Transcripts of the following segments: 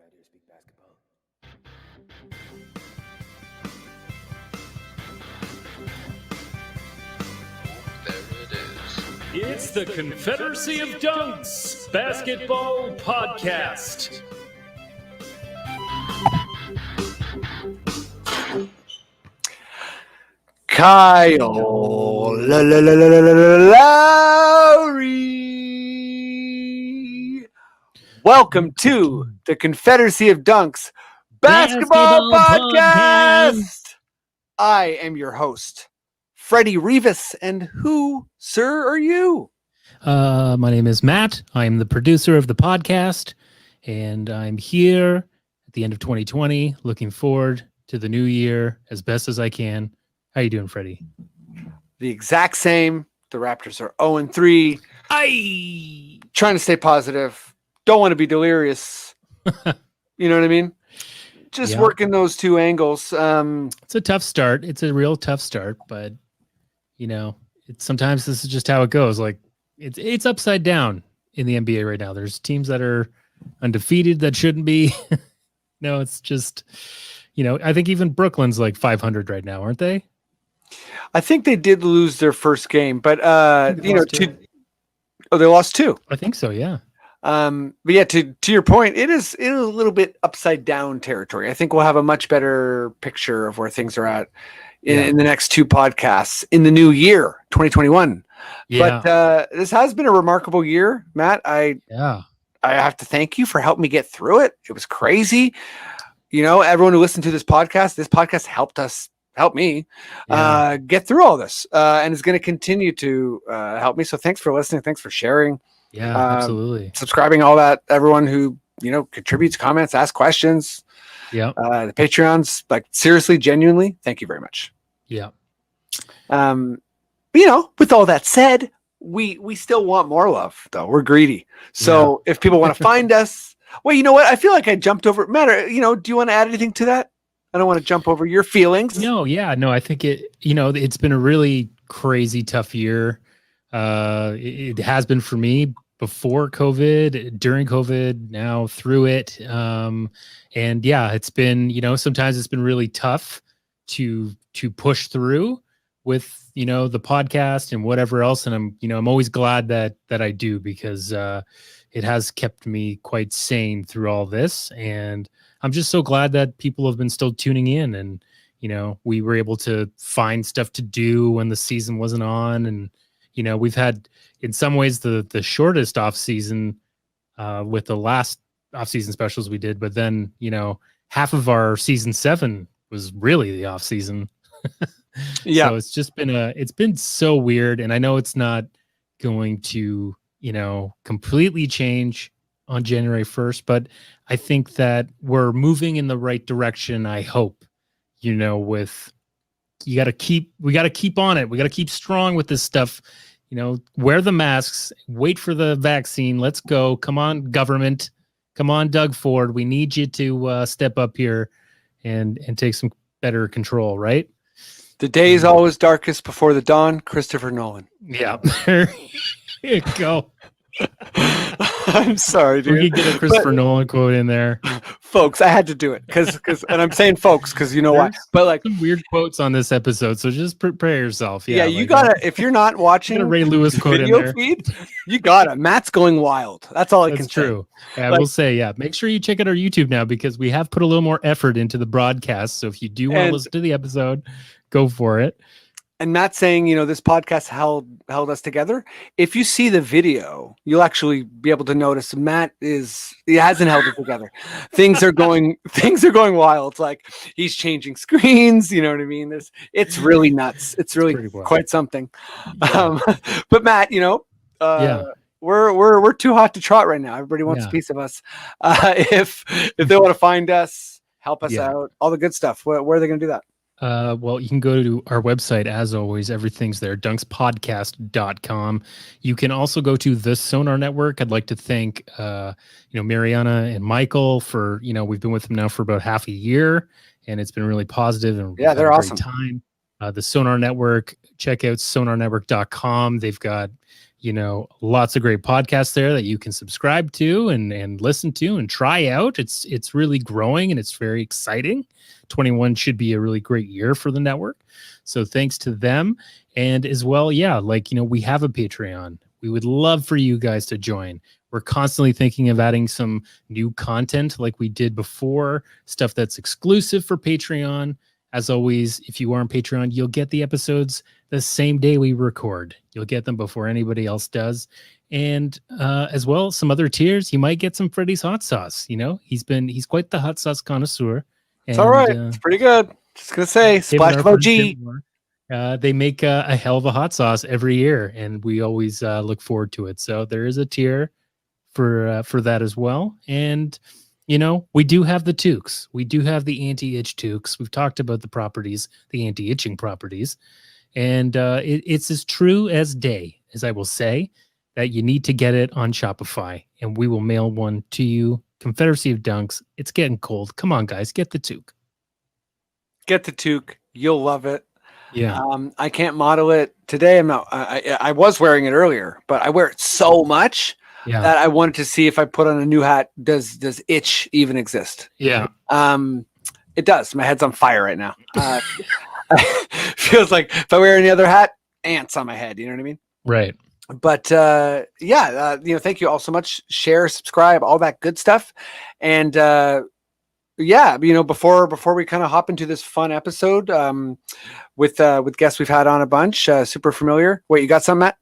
around here speak basketball. There it is. It's the Confederacy of Dunks Basketball Podcast. Kyle Lowry. Welcome to the Confederacy of Dunks Basketball Podcast. I am your host, Freddie Rivas, and who, sir, are you? My name is Matt. I'm the producer of the podcast, and I'm here at the end of 2020, looking forward to the new year as best as I can. How you doing, Freddie? The exact same. The Raptors are 0-3. Trying to stay positive. Don't want to be delirious. You know what I mean? Just working those two angles. It's a tough start. It's a real tough start, but you know, sometimes this is just how it goes. Like it's upside down in the NBA right now. There's teams that are undefeated that shouldn't be. No, it's just, you know, I think even Brooklyn's like 500 right now, aren't they? I think they did lose their first game, but you know, they lost two. I think so, yeah. But yeah, to your point, it is a little bit upside down territory. I think we'll have a much better picture of where things are at in the next two podcasts in the new year, 2021. Yeah. But this has been a remarkable year, Matt. I have to thank you for helping me get through it. It was crazy. You know, everyone who listened to this podcast helped me get through all this, and is going to continue to help me. So thanks for listening. Thanks for sharing. Yeah, absolutely. Subscribing, all that. Everyone who, you know, contributes, comments, asks questions. Yeah. The Patreons, like seriously, genuinely, thank you very much. Yeah. But, you know, with all that said, we still want more love, though. We're greedy. So if people want to find us, well, you know what? I feel like I jumped over. Matt, you know, do you want to add anything to that? I don't want to jump over your feelings. No, I think it's been a really crazy, tough year. It has been for me before COVID, during COVID, now through it. And yeah, it's been, you know, sometimes it's been really tough to push through with, you know, the podcast and whatever else. And I'm always glad that I do, because it has kept me quite sane through all this. And I'm just so glad that people have been still tuning in, and, you know, we were able to find stuff to do when the season wasn't on. And, you know, we've had in some ways the shortest off season with the last off season specials we did. But then, you know, half of our season 7 was really the off season. Yeah. So it's just been it's been so weird. And I know it's not going to, you know, completely change on January 1st, but I think that we're moving in the right direction. I hope, you know, we got to keep on it. We got to keep strong with this stuff, you know, wear the masks, wait for the vaccine. Let's go. Come on, government. Come on, Doug Ford. We need you to step up here and take some better control. Right. The day is always darkest before the dawn. Christopher Nolan. Yeah. There you go. I'm sorry, dude. We could get a Christopher Nolan quote in there, folks. I had to do it because, and I'm saying folks because you know why. But like some weird quotes on this episode, so just prepare yourself. Yeah, you gotta. If you're not watching a Ray Lewis quote in there, feed, you gotta. Matt's going wild. That's all I can say. That's true. I will say, make sure you check out our YouTube now, because we have put a little more effort into the broadcast. So if you do want to listen to the episode, go for it. And Matt saying, you know, this podcast held us together. If you see the video, you'll actually be able to notice Matt he hasn't held it together. Things are going wild. It's like he's changing screens. You know what I mean? It's really nuts. It's really quite something. Yeah. But Matt, you know, we're too hot to trot right now. Everybody wants a piece of us. If they want to find us, help us out, all the good stuff. Where are they going to do that? Well, you can go to our website. As always, everything's there, dunkspodcast.com. You can also go to the Sonar Network. I'd like to thank, Mariana and Michael for, we've been with them now for about half a year, and it's been really positive, and they're awesome. Time. the Sonar Network. Check out sonarnetwork.com. They've got, lots of great podcasts there that you can subscribe to and listen to and try out. It's really growing and it's very exciting. 21 should be a really great year for the network. So thanks to them. And as well, we have a Patreon. We would love for you guys to join. We're constantly thinking of adding some new content like we did before, stuff that's exclusive for Patreon. As always, if you are on Patreon, you'll get the episodes the same day we record. You'll get them before anybody else does. And as well, some other tiers, you might get some Freddie's hot sauce. He's quite the hot sauce connoisseur. It's all right. It's pretty good. Just going to say, splash of OG. They make a hell of a hot sauce every year, and we always look forward to it. So there is a tier for that as well. And we do have the toques. We do have the anti-itch toques. We've talked about the properties, the anti-itching properties. And it's as true as day, as I will say, that you need to get it on Shopify. And we will mail one to you. Confederacy of Dunks. It's getting cold. Come on, guys. Get the toque. Get the toque. You'll love it. Yeah. I can't model it today. I was wearing it earlier, but I wear it so much that I wanted to see if I put on a new hat, does itch even exist? Yeah. It does. My head's on fire right now. Feels like if I wear any other hat, ants on my head. You know what I mean? Right. But thank you all so much. Share, subscribe, all that good stuff. And before we kind of hop into this fun episode with guests we've had on a bunch, super familiar. Wait, you got something, Matt?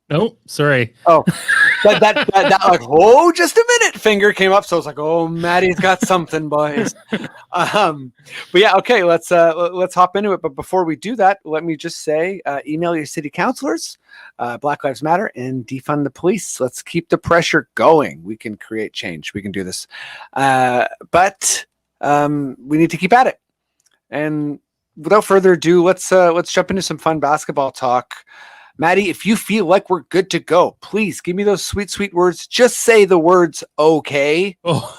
No, sorry. Oh, that like, oh, just a minute finger came up. So I was like, oh, Matty's got something, boys. But yeah, okay, let's hop into it. But before we do that, let me just say, email your city councilors, Black Lives Matter, and defund the police. Let's keep the pressure going. We can create change. We can do this. But we need to keep at it. And without further ado, let's jump into some fun basketball talk. Matty, if you feel like we're good to go, please give me those sweet, sweet words. Just say the words, okay. Okay.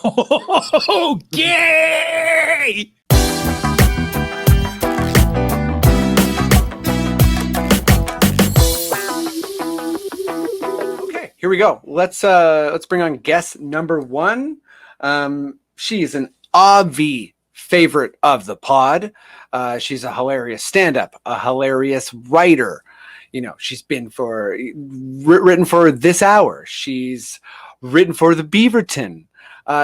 Okay, here we go. Let's bring on guest number one. She's an obvi favorite of the pod. She's a hilarious stand-up, a hilarious writer. She's been written for This Hour. She's written for the Beaverton.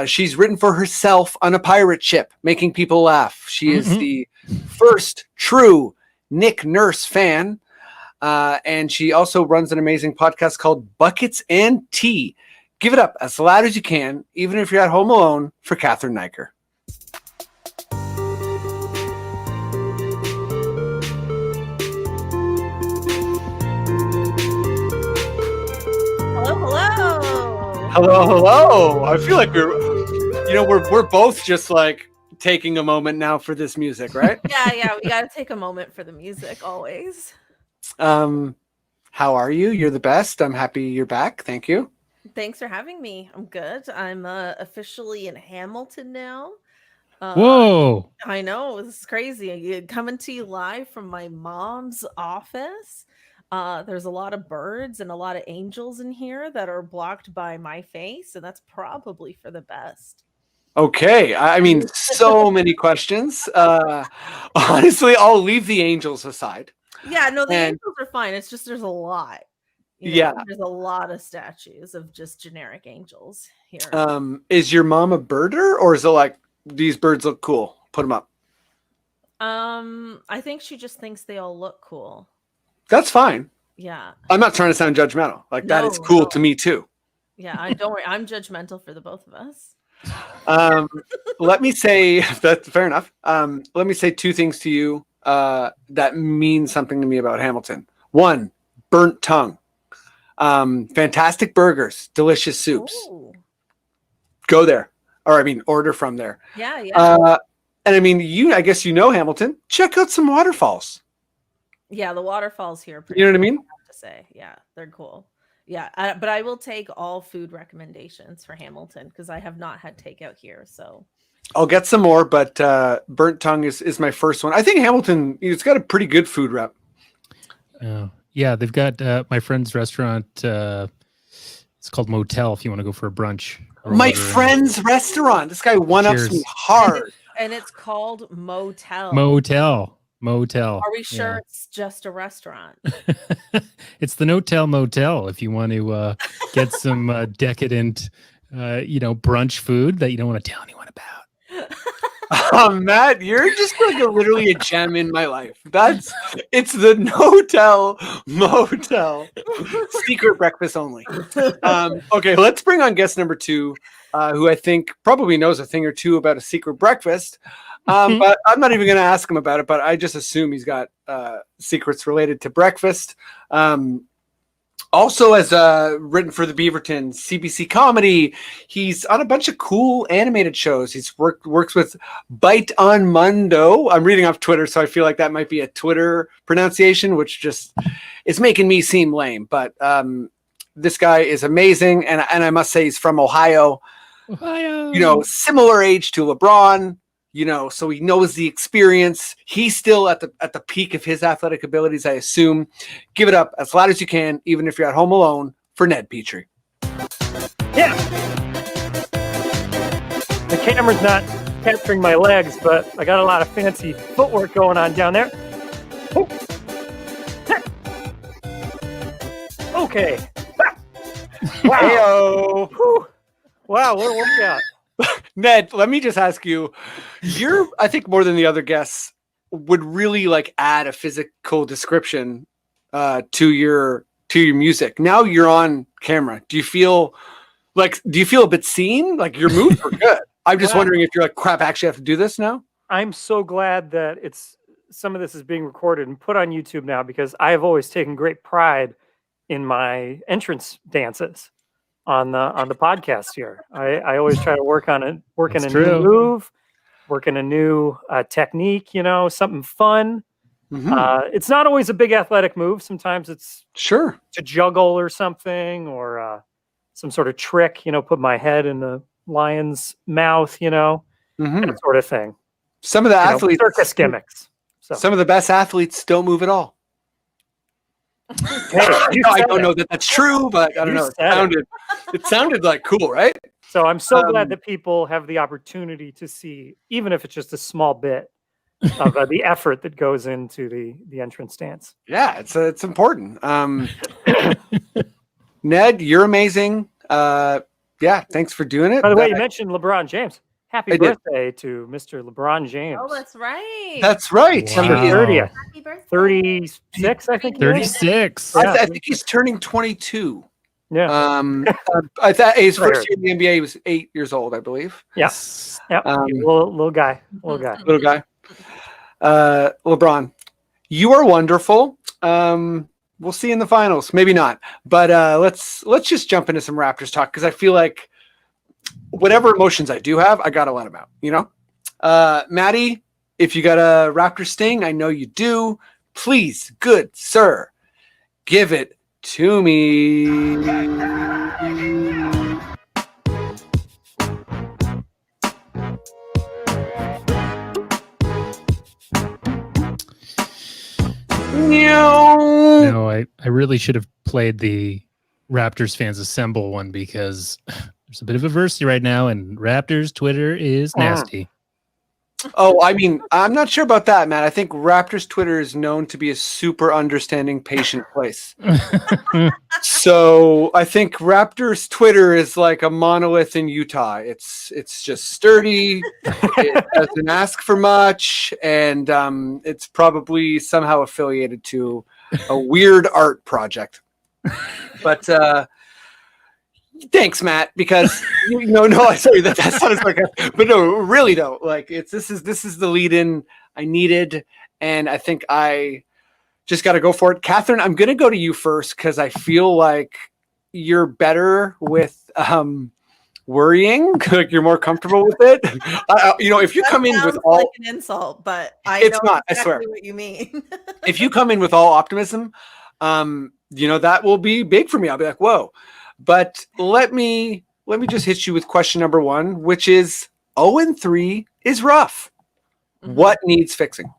She's written for herself on a pirate ship, making people laugh. She is the first true Nick Nurse fan. And she also runs an amazing podcast called Buckets and Tea. Give it up as loud as you can, even if you're at home alone, for Cathryn Naiker. Hello. I feel like we're both just like taking a moment now for this music, right? Yeah. We got to take a moment for the music always. How are you? You're the best. I'm happy you're back. Thank you. Thanks for having me. I'm good. I'm officially in Hamilton now. Whoa. I know. It's crazy. Coming to you live from my mom's office. There's a lot of birds and a lot of angels in here that are blocked by my face, and that's probably for the best. Okay. I mean, so many questions. Honestly, I'll leave the angels aside. Yeah, no, the angels are fine. It's just there's a lot. There's a lot of statues of just generic angels here. Is your mom a birder, or is it like, these birds look cool, put them up? I think she just thinks they all look cool. That's fine. Yeah. I'm not trying to sound judgmental. Like, that is cool to me too. Yeah, don't worry. I'm judgmental for the both of us. Let me say that's fair enough. Let me say two things to you that mean something to me about Hamilton. One, burnt tongue. Fantastic burgers, delicious soups. Ooh. Go there. Or order from there. Yeah. And I guess Hamilton. Check out some waterfalls. Yeah, the waterfalls here. You know what I mean? I have to say, yeah, they're cool. Yeah, but I will take all food recommendations for Hamilton because I have not had takeout here. So I'll get some more, but burnt tongue is my first one. I think Hamilton, it's got a pretty good food rep. Yeah, they've got my friend's restaurant. It's called Motel if you want to go for a brunch. My friend's restaurant. This guy one-ups me hard. And it's called Motel. Motel. Are we sure it's just a restaurant? It's the No-Tell Motel if you want to get some decadent, brunch food that you don't want to tell anyone about. Matt, you're just like literally a gem in my life. It's the No-Tell Motel. Secret breakfast only. Okay, let's bring on guest number 2, who I think probably knows a thing or two about a secret breakfast. But I'm not even going to ask him about it, but I just assume he's got secrets related to breakfast. Also has written for the Beavertons, CBC Comedy. He's on a bunch of cool animated shows. He's works with Bite on Mundo. I'm reading off Twitter, so I feel like that might be a Twitter pronunciation, which just is making me seem lame. But this guy is amazing, and I must say he's from Ohio. Similar age to LeBron. So he knows the experience. He's still at the peak of his athletic abilities, I assume. Give it up as loud as you can, even if you're at home alone, for Ned Petrie. Yeah. The camera's not capturing my legs, but I got a lot of fancy footwork going on down there. Oh. Okay. Wow. Heyo. Wow, what a workout. Ned, let me just ask you, I think more than the other guests would really add a physical description to your music. Now you're on camera. Do you feel a bit seen? Like your moves were good. I'm just wondering if you're like, crap, I actually have to do this now. I'm so glad that some of this is being recorded and put on YouTube now, because I have always taken great pride in my entrance dances on the podcast here. I always try to work in a new move, work in a new technique, something fun. Mm-hmm. It's not always a big athletic move. Sometimes it's to juggle or something, or some sort of trick, put my head in the lion's mouth, that sort of thing. Some of the athletes, circus gimmicks. So. Some of the best athletes don't move at all. Hey, I don't know that that's true, but I don't know. It sounded like cool, right? So I'm so glad that people have the opportunity to see, even if it's just a small bit of the effort that goes into the entrance dance. Yeah, it's important. Ned, you're amazing. Thanks for doing it. By the way, you mentioned LeBron James. Happy birthday to Mr. LeBron James. Oh, that's right. That's right. Wow. Number 30th. Happy birthday. 36, I think. 36. Yeah. I think he's turning 22. Yeah. I thought his first year in the NBA, he was 8 years old, I believe. Yes. Yeah. Little guy. Little guy. LeBron, you are wonderful. We'll see you in the finals. Maybe not. But let's just jump into some Raptors talk, because I feel like whatever emotions I do have, I got to let them out, Matty, if you got a Raptor sting, I know you do. Please, good sir, give it to me. No, I really should have played the Raptors fans assemble one, because there's a bit of adversity right now, and Raptors Twitter is nasty. Oh, I mean, I'm not sure about that, Matt. I think Raptors Twitter is known to be a super understanding, patient place. So I think Raptors Twitter is like a monolith in Utah. It's just sturdy. It doesn't ask for much, and it's probably somehow affiliated to a weird art project. But thanks, Matt, because sorry, that sounds like but no, really though, like this is the lead in I needed, and I think I just got to go for it. Cathryn, I'm going to go to you first, because I feel like you're better with worrying, like you're more comfortable with it. If you come in with all like an insult, but it's not. Exactly I swear. what you mean. If you come in with all optimism, that will be big for me. I'll be like, whoa. But let me just hit you with question number 1, which is, 0-3 is rough. Mhm. What needs fixing?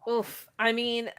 Oof. I mean,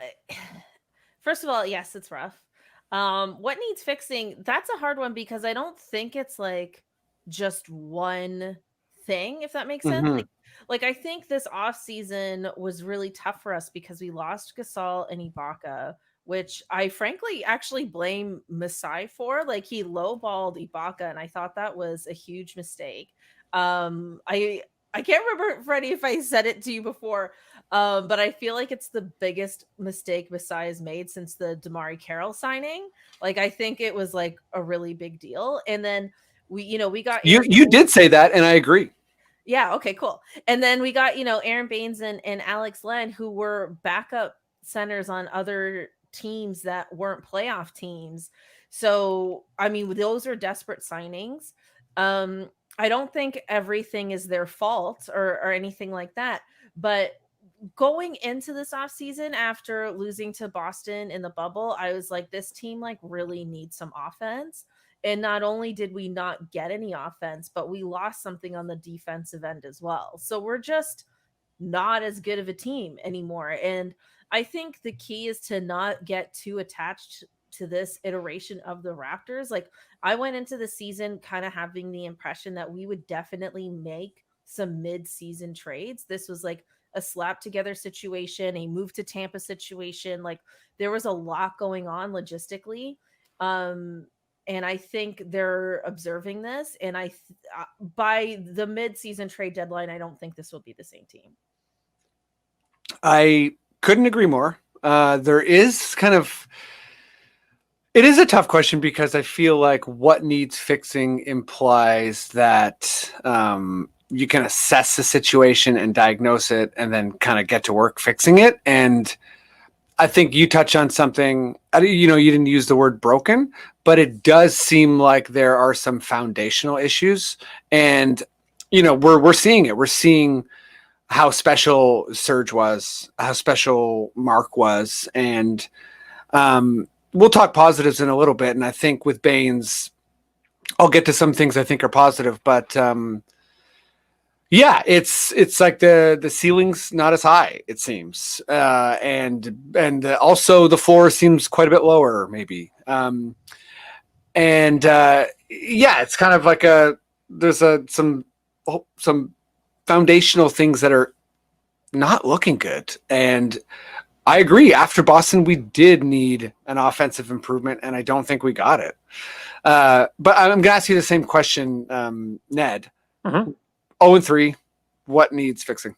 first of all, yes, it's rough. What needs fixing? That's a hard one because I don't think it's like just one thing, if that makes sense. Mhm. Like I think this off season was really tough for us because we lost Gasol and Ibaka, which I frankly actually blame Masai for. Like he lowballed Ibaka, and I thought that was a huge mistake. I can't remember, Freddie, if I said it to you before, but I feel like it's the biggest mistake Masai has made since the Damari Carroll signing. Like I think it was like a really big deal. And then we got You did say that, and I agree. yeah, okay, cool. And then we got, Aaron Baines and Alex Len, who were backup centers on other teams that weren't playoff teams. So, I mean, those are desperate signings. I don't think everything is their fault or anything like that. But going into this offseason after losing to Boston in the bubble, I was like, this team like really needs some offense. And not only did we not get any offense, but we lost something on the defensive end as well. So we're just not as good of a team anymore. And I think the key is to not get too attached to this iteration of the Raptors. Like I went into the season kind of having the impression that we would definitely make some mid-season trades. This was like a slap together situation, a move to Tampa situation. Like there was a lot going on logistically. And I think they're observing this. And by the mid-season trade deadline, I don't think this will be the same team. I couldn't agree more. There is it is a tough question because I feel like what needs fixing implies that you can assess the situation and diagnose it and then kind of get to work fixing it. And I think you touch on something, you didn't use the word broken, but it does seem like there are some foundational issues. And, we're seeing it. We're seeing how special Serge was, how special Mark was. And we'll talk positives in a little bit. And I think with Baines, I'll get to some things I think are positive, but yeah, it's like the ceiling's not as high, it seems, and also the floor seems quite a bit lower, maybe. Yeah, it's kind of like there's some foundational things that are not looking good, and I agree. After Boston, we did need an offensive improvement, and I don't think we got it. But I'm going to ask you the same question, Ned. Mm-hmm. 0-3, what needs fixing?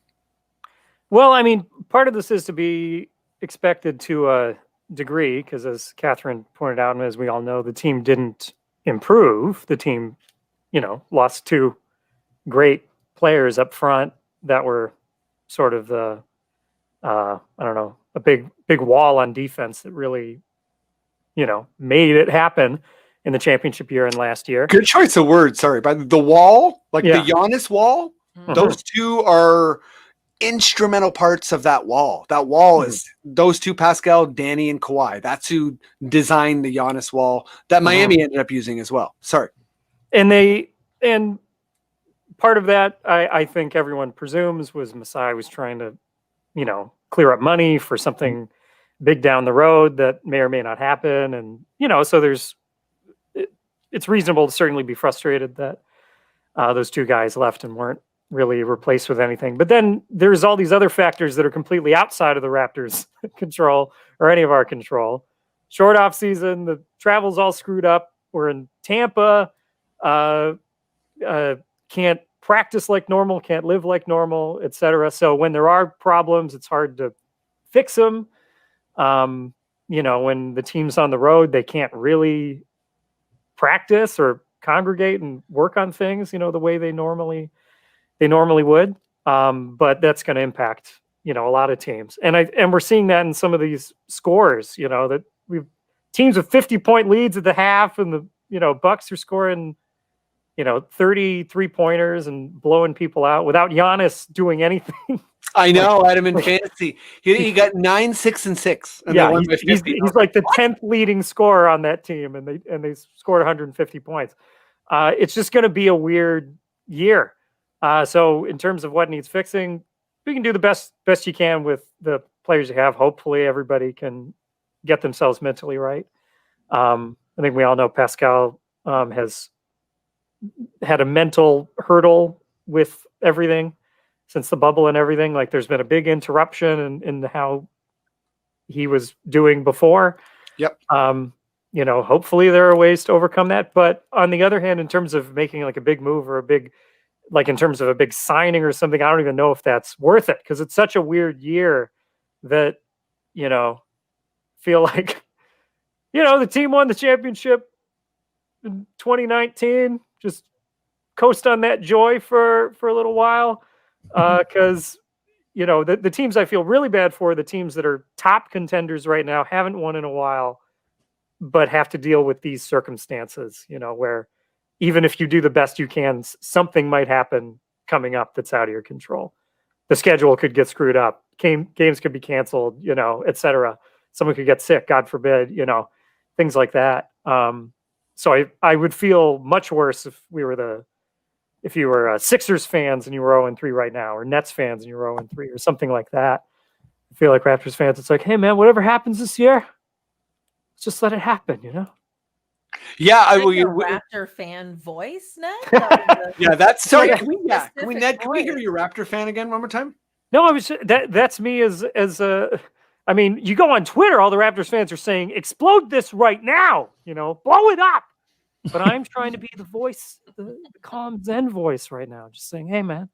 Well, I mean, part of this is to be expected to a degree, because as Cathryn pointed out, and as we all know, the team didn't improve. The team, lost two great players up front that were sort of the, I don't know, a big wall on defense that really, made it happen in the championship year and last year. Good choice of words. Sorry, but the wall, like the Giannis wall, those two are instrumental parts of that wall. That wall is those two, Pascal, Danny, and Kawhi. That's who designed the Giannis wall that Miami ended up using as well. Sorry. And part of that, I think everyone presumes, was Masai was trying to, clear up money for something big down the road that may or may not happen. And, so it's reasonable to certainly be frustrated that those two guys left and weren't really replaced with anything. But then there's all these other factors that are completely outside of the Raptors' control or any of our control. Short off season, the travel's all screwed up. We're in Tampa, can't practice like normal, can't live like normal, etc. So when there are problems, it's hard to fix them. When the team's on the road, they can't really practice or congregate and work on things, the way they normally would. But that's going to impact, a lot of teams. And we're seeing that in some of these scores, that we've teams with 50-point leads at the half, and the, Bucks are scoring, 33 pointers and blowing people out without Giannis doing anything. I know, Adam, in fantasy, he got 9, 6, and 6. And yeah, he's like the 10th leading scorer on that team, and they scored 150 points. It's just going to be a weird year So in terms of what needs fixing, we can do the best you can with the players you have. Hopefully everybody can get themselves mentally right. I think we all know Pascal has had a mental hurdle with everything since the bubble and everything. Like there's been a big interruption in how he was doing before. Yep. Hopefully there are ways to overcome that. But on the other hand, in terms of making like a big move or in terms of a big signing or something, I don't even know if that's worth it because it's such a weird year that, feel like, the team won the championship in 2019, just coast on that joy for a little while. Because, the teams I feel really bad for, the teams that are top contenders right now, haven't won in a while, but have to deal with these circumstances, where even if you do the best you can, something might happen coming up that's out of your control. The schedule could get screwed up. Games could be canceled, et cetera. Someone could get sick, God forbid, things like that. So I would feel much worse if you were Sixers fans and you were 0-3 right now, or Nets fans and you were 0-3 or something like that. I feel like Raptors fans, it's like, hey man, whatever happens this year, let's just let it happen, Yeah, I will. Raptor fan voice, Ned. Yeah, that's sorry. like Can we, Ned? Can we hear your Raptor fan again one more time? No, I was that's me as a. I mean, you go on Twitter, all the Raptors fans are saying, "Explode this right now!" Blow it up. But I'm trying to be the voice, the calm Zen voice right now, just saying, "Hey, man,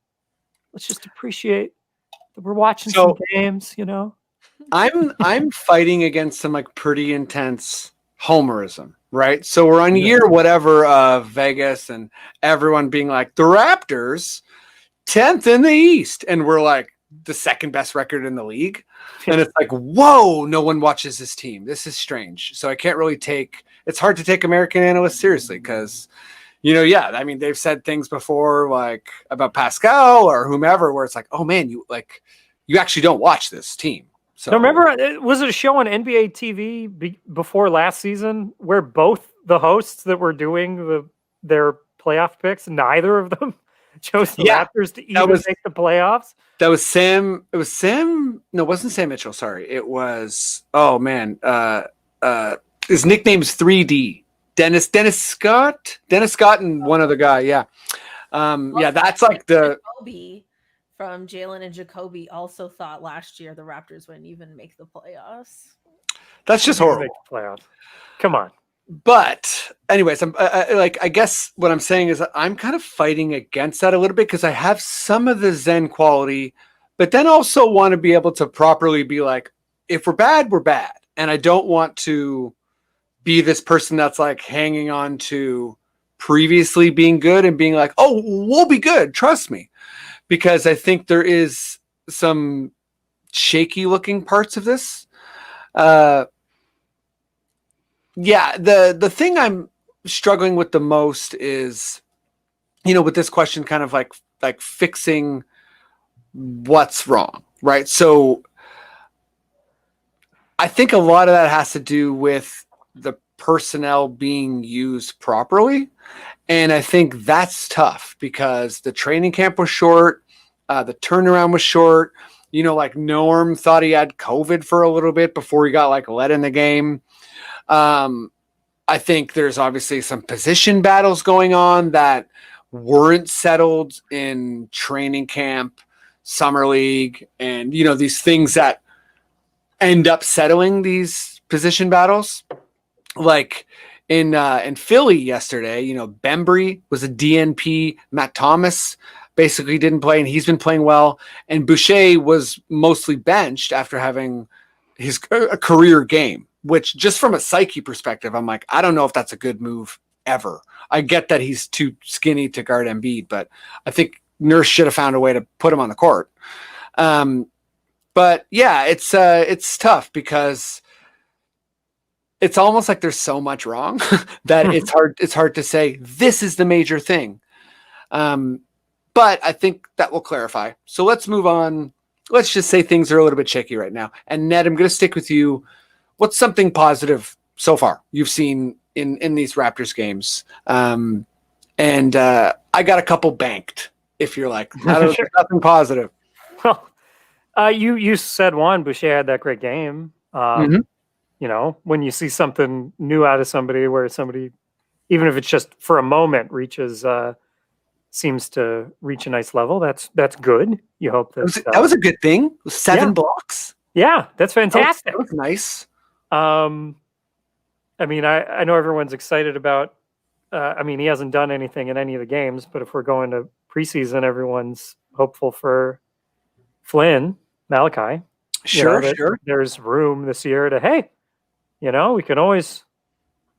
let's just appreciate that we're watching some games." I'm fighting against some like pretty intense homerism, right? So we're on year whatever of Vegas and everyone being like the Raptors 10th in the East, and we're like the second best record in the league. And it's like, whoa, no one watches this team. This is strange. So I can't really it's hard to take American analysts seriously because, I mean, they've said things before like about Pascal or whomever, where it's like, oh man, you actually don't watch this team. So now remember, was it a show on NBA TV before last season where both the hosts that were doing their playoff picks, neither of them chose the Raptors to even make the playoffs? That was Sam. It was Sam. No, it wasn't Sam Mitchell. Sorry. It was, oh man. His nickname's 3D. Dennis Scott and one other guy. Yeah. That's like the Jacoby from Jalen and Jacoby also thought last year the Raptors wouldn't even make the playoffs. That's just horrible. Make the playoffs. Come on. But anyways, I guess what I'm saying is I'm kind of fighting against that a little bit because I have some of the Zen quality, but then also want to be able to properly be like, if we're bad, we're bad. And I don't want to be this person that's like hanging on to previously being good and being like, oh, we'll be good. Trust me. Because I think there is some shaky looking parts of this. The thing I'm struggling with the most is, with this question kind of like fixing what's wrong, right? So I think a lot of that has to do with the personnel being used properly. And I think that's tough because the training camp was short. The turnaround was short. Norm thought he had COVID for a little bit before he got let in the game. I think there's obviously some position battles going on that weren't settled in training camp, summer league, and these things that end up settling these position battles. Like in Philly yesterday, Bembry was a DNP. Matt Thomas basically didn't play, and he's been playing well. And Boucher was mostly benched after having a career game. Which just from a psyche perspective, I'm like, I don't know if that's a good move ever. I get that he's too skinny to guard Embiid, but I think Nurse should have found a way to put him on the court. But yeah, it's tough because it's almost like there's so much wrong that it's hard to say this is the major thing. But I think that will clarify. So let's move on. Let's just say things are a little bit shaky right now. And Ned, I'm going to stick with you. What's something positive so far you've seen in these Raptors games? And I got a couple banked. if you're like, I don't Sure. nothing positive. Well, you said one, Boucher had that great game. Mhm. You know, when you see something new out of somebody, where somebody, even if it's just for a moment, seems to reach a nice level, that's good. You hope that That was a good thing. 7 yeah. blocks. Yeah, that's fantastic. That was nice. I mean, I know everyone's excited about. I mean, he hasn't done anything in any of the games, but if we're going to preseason, everyone's hopeful for Flynn, Malachi. Sure, That sure. there's room this year to, hey, we can always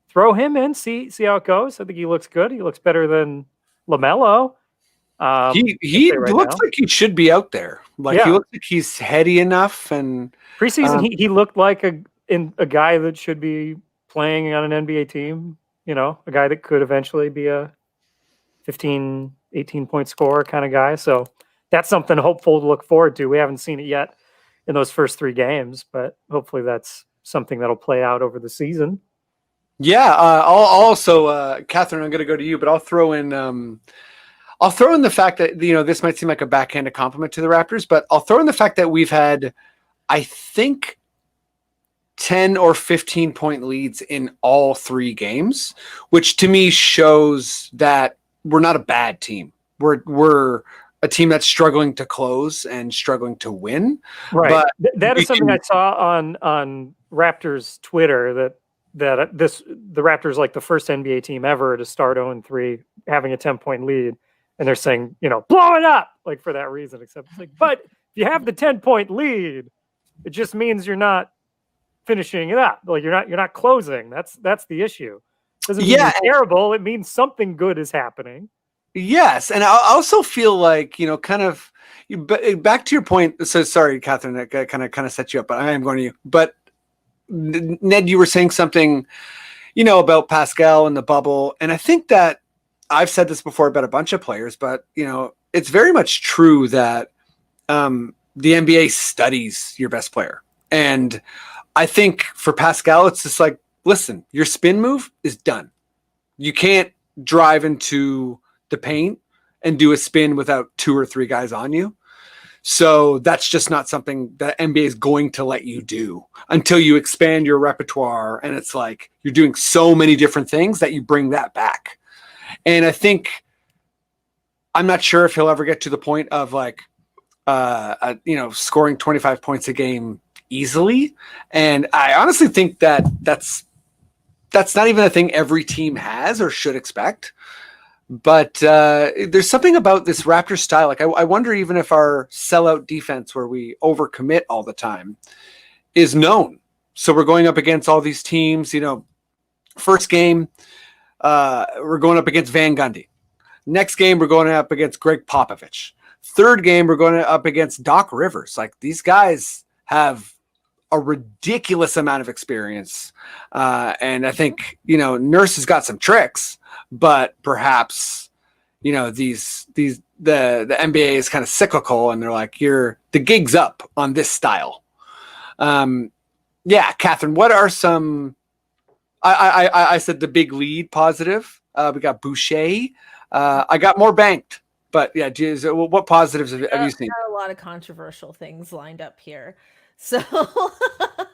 throw him in, see how it goes. I think he looks good. He looks better than LaMelo. He looks like he should be out there. Like he looks like he's heady enough. And preseason, he looked like a guy that should be playing on an NBA team. A guy that could eventually be a 15, 18 point scorer kind of guy. So that's something hopeful to look forward to. We haven't seen it yet in those first 3 games, but hopefully that's something that'll play out over the season. Yeah. I'll also, Cathryn, I'm going to go to you, but I'll throw in the fact that, this might seem like a backhanded compliment to the Raptors, but I'll throw in the fact that we've had, I think, 10 or 15 point leads in all 3 games, which to me shows that we're not a bad team. We're a team that's struggling to close and struggling to win. Right. But that is something I saw on Raptors Twitter, that the Raptors like the first NBA team ever to start 0-3, having a 10-point lead. And they're saying, blow it up, like, for that reason. Except it's like, but if you have the 10-point lead, it just means you're not finishing it up. Like, you're not closing. That's the issue. Doesn't mean you're terrible. It means something good is happening. Yes, and I also feel like, kind of back to your point. So sorry, Cathryn, that kind of set you up, but I am going to you. But Ned, you were saying something, about Pascal and the bubble, and I think that I've said this before about a bunch of players, but it's very much true that the NBA studies your best player, and I think for Pascal, it's just like, listen, your spin move is done. You can't drive into the paint and do a spin without 2 or 3 guys on you. So that's just not something that NBA is going to let you do until you expand your repertoire. And it's like you're doing so many different things that you bring that back. And I think, I'm not sure if he'll ever get to the point of like, scoring 25 points a game easily. And I honestly think that that's not even a thing every team has or should expect. But there's something about this Raptors style. Like, I wonder even if our sellout defense, where we overcommit all the time, is known. So we're going up against all these teams. First game, we're going up against Van Gundy. Next game, we're going up against Greg Popovich. Third game, we're going up against Doc Rivers. Like, these guys have a ridiculous amount of experience. And I think, Nurse has got some tricks, but perhaps, the NBA is kind of cyclical, and they're like, the gig's up on this style. Cathryn, what are some, I said the big lead positive. We got Boucher. I got more banked, but yeah, what positives have you seen? Got a lot of controversial things lined up here. So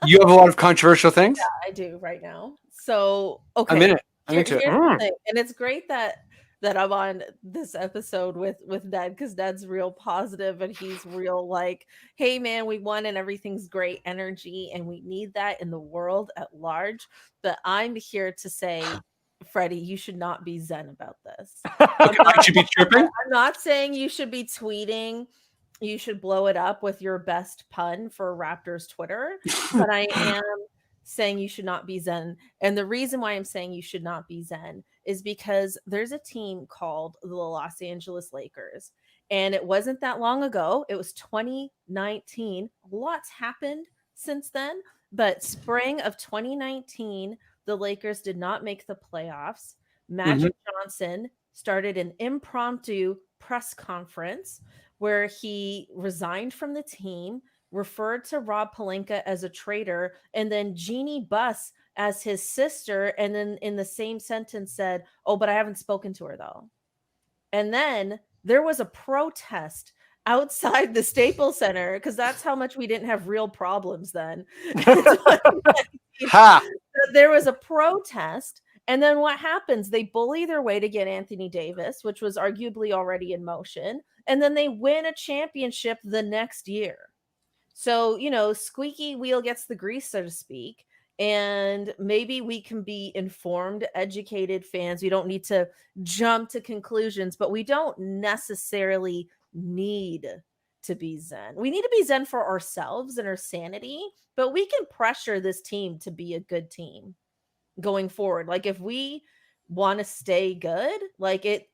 you have a lot of controversial things? Yeah, I do right now. So, okay. I'm in it. I'm into it. And it's great that I'm on this episode with Ned, because Ned's real positive and he's real like, hey man, we won and everything's great energy, and we need that in the world at large. But I'm here to say, Freddie, you should not be zen about this. I should be tripping. I'm not saying you should be tweeting. You should blow it up with your best pun for Raptors Twitter, but I am saying you should not be zen. And the reason why I'm saying you should not be zen is because there's a team called the Los Angeles Lakers, and it wasn't that long ago. It was 2019. Lots happened since then, but spring of 2019, the Lakers did not make the playoffs. Magic Johnson started an impromptu press conference where he resigned from the team, referred to Rob Pelinka as a traitor, and then Jeannie Buss as his sister, and then in the same sentence said, oh, but I haven't spoken to her though. And then there was a protest outside the Staples Center because that's how much we didn't have real problems then. Ha! There was a protest, and then what happens? They bully their way to get Anthony Davis, which was arguably already in motion, and then they win a championship the next year. So, squeaky wheel gets the grease, so to speak. And maybe we can be informed, educated fans. We don't need to jump to conclusions, but we don't necessarily need to be zen. We need to be zen for ourselves and our sanity, but we can pressure this team to be a good team going forward. Like if we want to stay good, like it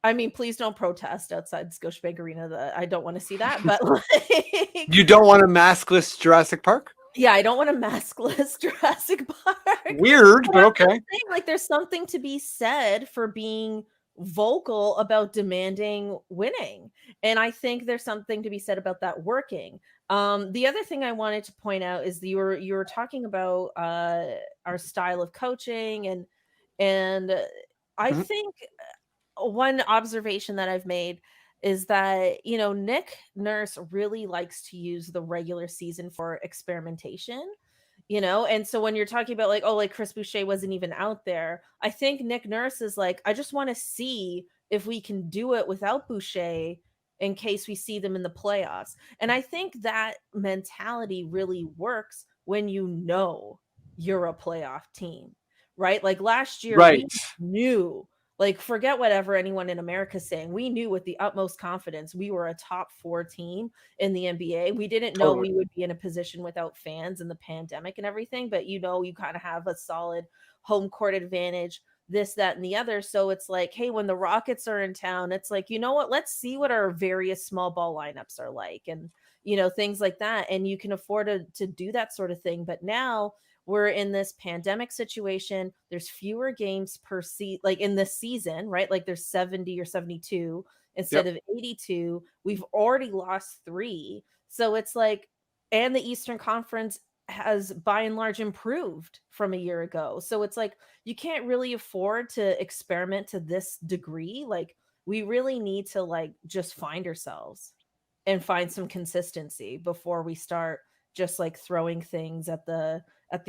I mean, please don't protest outside Scotiabank Arena. I don't want to see that, but like, You don't want a maskless Jurassic Park? yeah, I don't want a maskless Jurassic Park. Weird, but okay. Saying, like, there's something to be said for being vocal about demanding winning, and I think there's something to be said about that working. The other thing I wanted to point out is you were talking about our style of coaching, and I think one observation that I've made is that, Nick Nurse really likes to use the regular season for experimentation, and so when you're talking about like Chris Boucher wasn't even out there, I think Nick Nurse is like, I just want to see if we can do it without Boucher in case we see them in the playoffs. And I think that mentality really works when you're a playoff team, right? Like last year, Right. we knew, like, forget whatever anyone in America is saying. We knew with the utmost confidence we were a top 4 team in the NBA. We didn't know we would be in a position without fans and the pandemic and everything, but you kind of have a solid home court advantage, this, that, and the other. So it's like, hey, when the Rockets are in town, it's like, you know what? Let's see what our various small ball lineups are like, and things like that. And you can afford to do that sort of thing. But now we're in this pandemic situation. There's fewer games per like in this season, right? Like there's 70 or 72 instead of 82. We've already lost 3. So it's like, and the Eastern Conference has by and large improved from a year ago. So it's like, you can't really afford to experiment to this degree. Like we really need to like just find ourselves and find some consistency before we start just like throwing things at the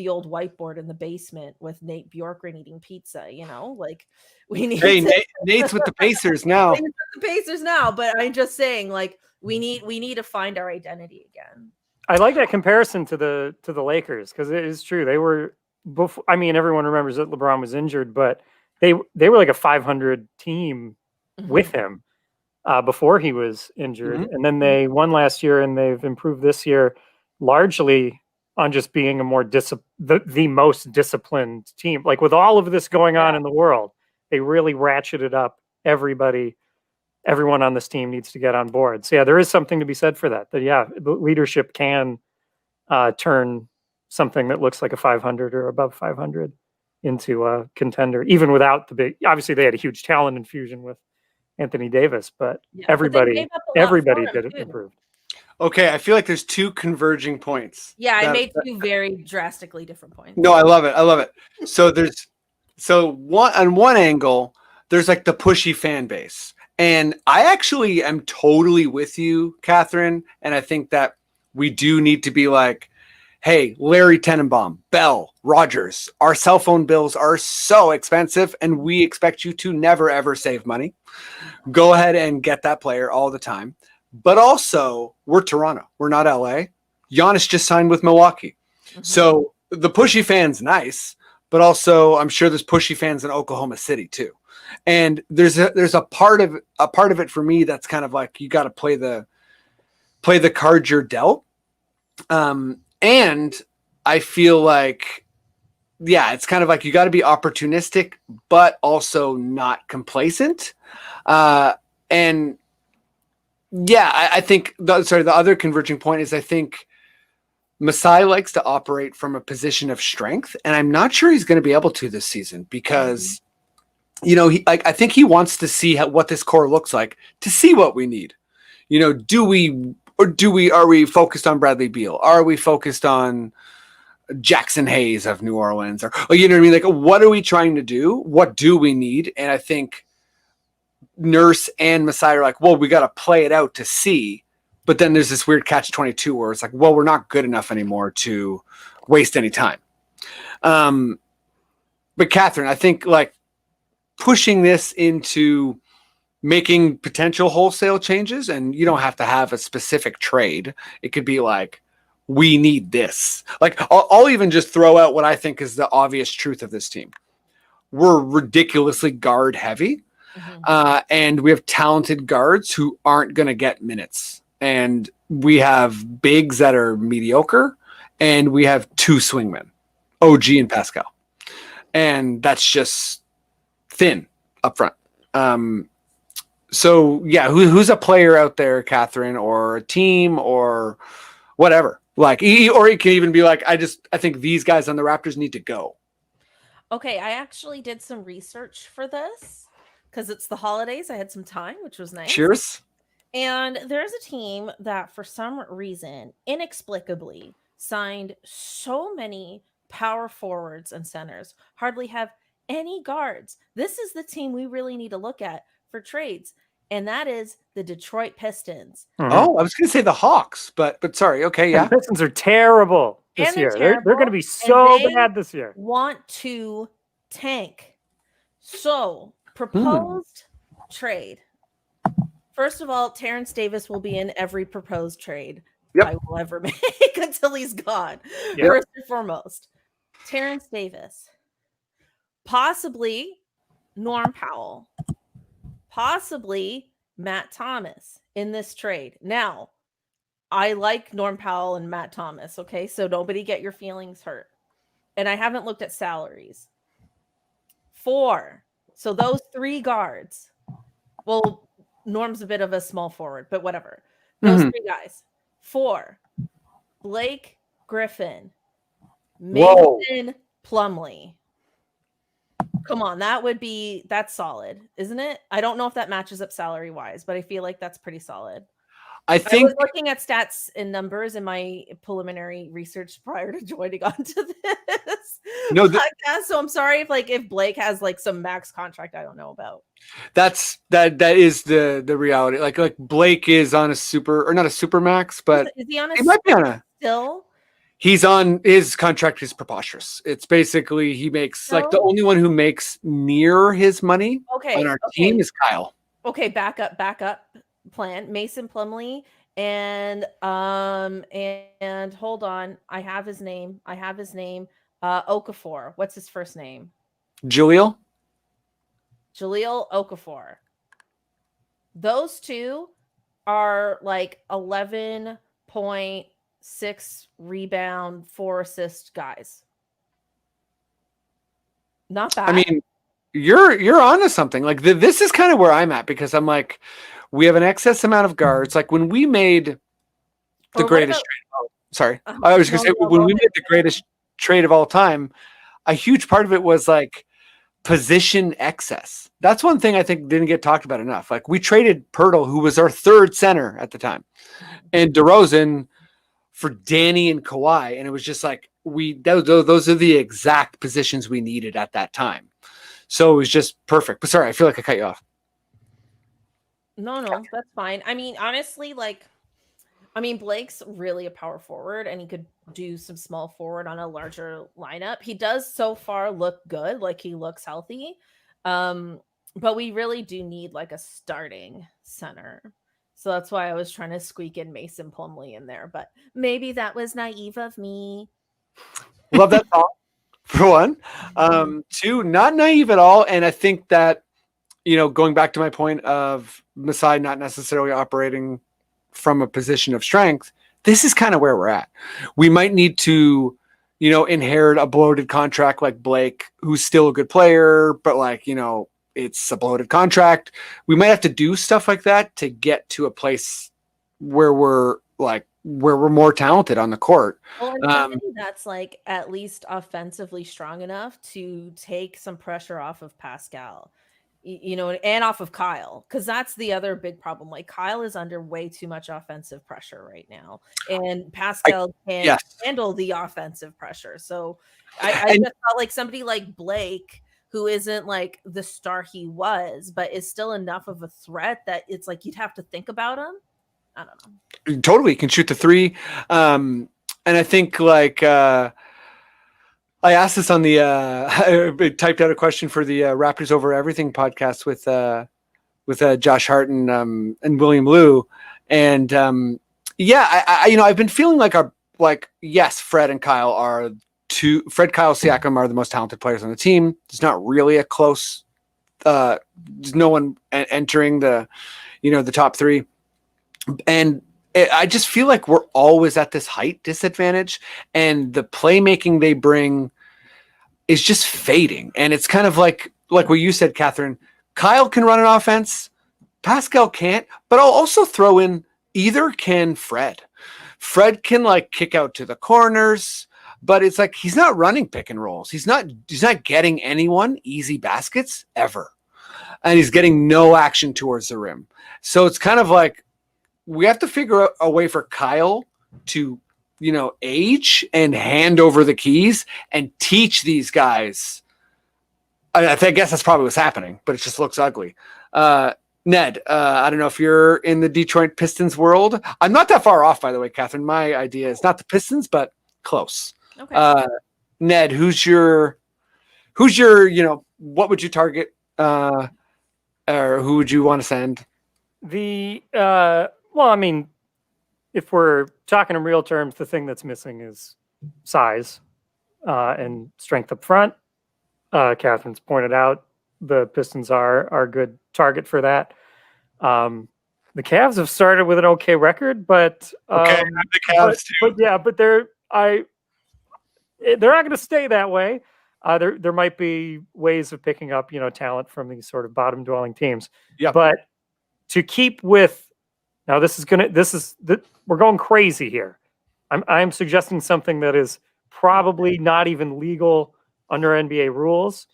old whiteboard in the basement with Nate Bjorkgren eating pizza, like we need Nate's with the Pacers now. But I'm just saying, like, we need to find our identity again. I like that comparison to the Lakers, because it is true. They were before, I mean, everyone remembers that LeBron was injured, but they were like a 500 team with him before he was injured. And then they won last year, and they've improved this year largely on just being a more the most disciplined team. Like with all of this going on in the world, they really ratcheted up everyone on this team needs to get on board. So yeah, there is something to be said for that. Leadership can turn something that looks like a 500 or above 500 into a contender, even without the big, obviously they had a huge talent infusion with Anthony Davis, but everybody did it improved. Okay, I feel like there's 2 converging points. Yeah, I made 2 very drastically different points. No, I love it. So on one angle, there's like the pushy fan base. And I actually am totally with you, Cathryn. And I think that we do need to be like, hey, Larry Tenenbaum, Bell, Rogers, our cell phone bills are so expensive, and we expect you to never, ever save money. Go ahead and get that player all the time. But also, we're Toronto. We're not LA. Giannis just signed with Milwaukee. So the pushy fan's nice, but also I'm sure there's pushy fans in Oklahoma City too. And there's a part of it for me that's kind of like, you got to play the card you're dealt. And I feel like, it's kind of like you got to be opportunistic, but also not complacent. And I think the other converging point is I think Masai likes to operate from a position of strength, and I'm not sure he's going to be able to this season because, I think he wants to see what this core looks like to see what we need. Are we focused on Bradley Beal? Are we focused on Jackson Hayes of New Orleans? Or you know what I mean? Like, what are we trying to do? What do we need? And I think Nurse and Masai are like, well, we got to play it out to see. But then there's this weird catch-22 where it's like, well, we're not good enough anymore to waste any time. But Cathryn, I think like pushing this into making potential wholesale changes, and you don't have to have a specific trade. It could be like, we need this. Like I'll even just throw out what I think is the obvious truth of this team. We're ridiculously guard heavy. And we have talented guards who aren't going to get minutes. And we have bigs that are mediocre, and we have 2 swingmen, OG and Pascal. And that's just thin up front. So yeah, who's a player out there, Cathryn, or a team or whatever? Like, or it can even be like, I think these guys on the Raptors need to go. Okay, I actually did some research for this because it's the holidays. I had some time, which was nice. Cheers. And there's a team that for some reason, inexplicably, signed so many power forwards and centers, hardly have any guards. This is the team we really need to look at for trades, and that is the Detroit Pistons. Oh, I was going to say the Hawks, but sorry. Okay, yeah. The Pistons are terrible this year. They're going to be so bad this year. Want to tank. So, proposed trade. First of all, Terrence Davis will be in every proposed trade I will ever make until he's gone. Yep. First and foremost, Terrence Davis, possibly Norm Powell, possibly Matt Thomas in this trade. Now, I like Norm Powell and Matt Thomas, okay? So nobody get your feelings hurt. And I haven't looked at salaries. 4. So those 3 guards. Well, Norm's a bit of a small forward, but whatever. Those 3 guys. 4. Blake Griffin. Mason Plumlee. Come on, that's solid, isn't it? I don't know if that matches up salary wise, but I feel like that's pretty solid. I was looking at stats and numbers in my preliminary research prior to joining onto this podcast. So I'm sorry if Blake has like some max contract I don't know about. That is the reality. Like Blake is on a super, or not a super max, but is he on a? He might be on a still. He's on, his contract is preposterous. It's basically he makes like the only one who makes near his money on our team is Kyle. Okay, back up plan. Mason Plumlee and hold on. I have his name. Okafor. What's his first name? Jaleel Okafor. Those 2 are like 11.6 rebound, 4 assist guys. Not bad. I mean, you're onto something. Like this is kind of where I'm at, because I'm like, we have an excess amount of guards. Like when we made the greatest trade. Oh, sorry. I was going to say, when we made the greatest trade of all time, a huge part of it was like position excess. That's one thing I think didn't get talked about enough. Like we traded Pirtle, who was our 3rd center at the time, and DeRozan for Danny and Kawhi. And it was just like, those are the exact positions we needed at that time. So it was just perfect. But sorry, I feel like I cut you off. No, that's fine. I mean, honestly, Blake's really a power forward, and he could do some small forward on a larger lineup. He does so far look good, like he looks healthy. But we really do need like a starting center. So that's why I was trying to squeak in Mason Plumlee in there, but maybe that was naive of me. Love that song, for one. 2, not naive at all. And I think that, going back to my point of Masai not necessarily operating from a position of strength, this is kind of where we're at. We might need to, inherit a bloated contract like Blake, who's still a good player, but it's a bloated contract. We might have to do stuff like that to get to a place where we're more talented on the court. Well, and that's like at least offensively strong enough to take some pressure off of Pascal, and off of Kyle, because that's the other big problem. Like Kyle is under way too much offensive pressure right now, and Pascal can't handle the offensive pressure. So I just felt like somebody like Blake, who isn't like the star he was, but is still enough of a threat that it's like you'd have to think about him. I don't know. Totally can shoot the three. And I think like I asked this on the I typed out a question for the Raptors Over Everything podcast with Josh Hart and William Liu. And I've been feeling like yes, Fred and Kyle are Kyle, Siakam are the most talented players on the team. There's not really a close, there's no one entering the top three. And I just feel like we're always at this height disadvantage, and the playmaking they bring is just fading. And it's kind of like what you said, Cathryn. Kyle can run an offense, Pascal can't, but I'll also throw in either can Fred. Fred can like kick out to the corners, but it's like he's not running pick and rolls. He's not getting anyone easy baskets ever. And he's getting no action towards the rim. So it's kind of like we have to figure out a way for Kyle to, age and hand over the keys and teach these guys. I guess that's probably what's happening, but it just looks ugly. Ned, I don't know if you're in the Detroit Pistons world. I'm not that far off, by the way, Cathryn. My idea is not the Pistons, but close. Okay. Ned, who's your, what would you target? Or who would you want to send? Well, I mean, if we're talking in real terms, the thing that's missing is size and strength up front. Cathryn's pointed out the Pistons are a good target for that. The Cavs have started with an okay record, but the Cavs too. But they're not going to stay that way. There might be ways of picking up talent from these sort of bottom dwelling teams. Yeah, but to keep with now, we're going crazy here. I'm suggesting something that is probably not even legal under NBA rules,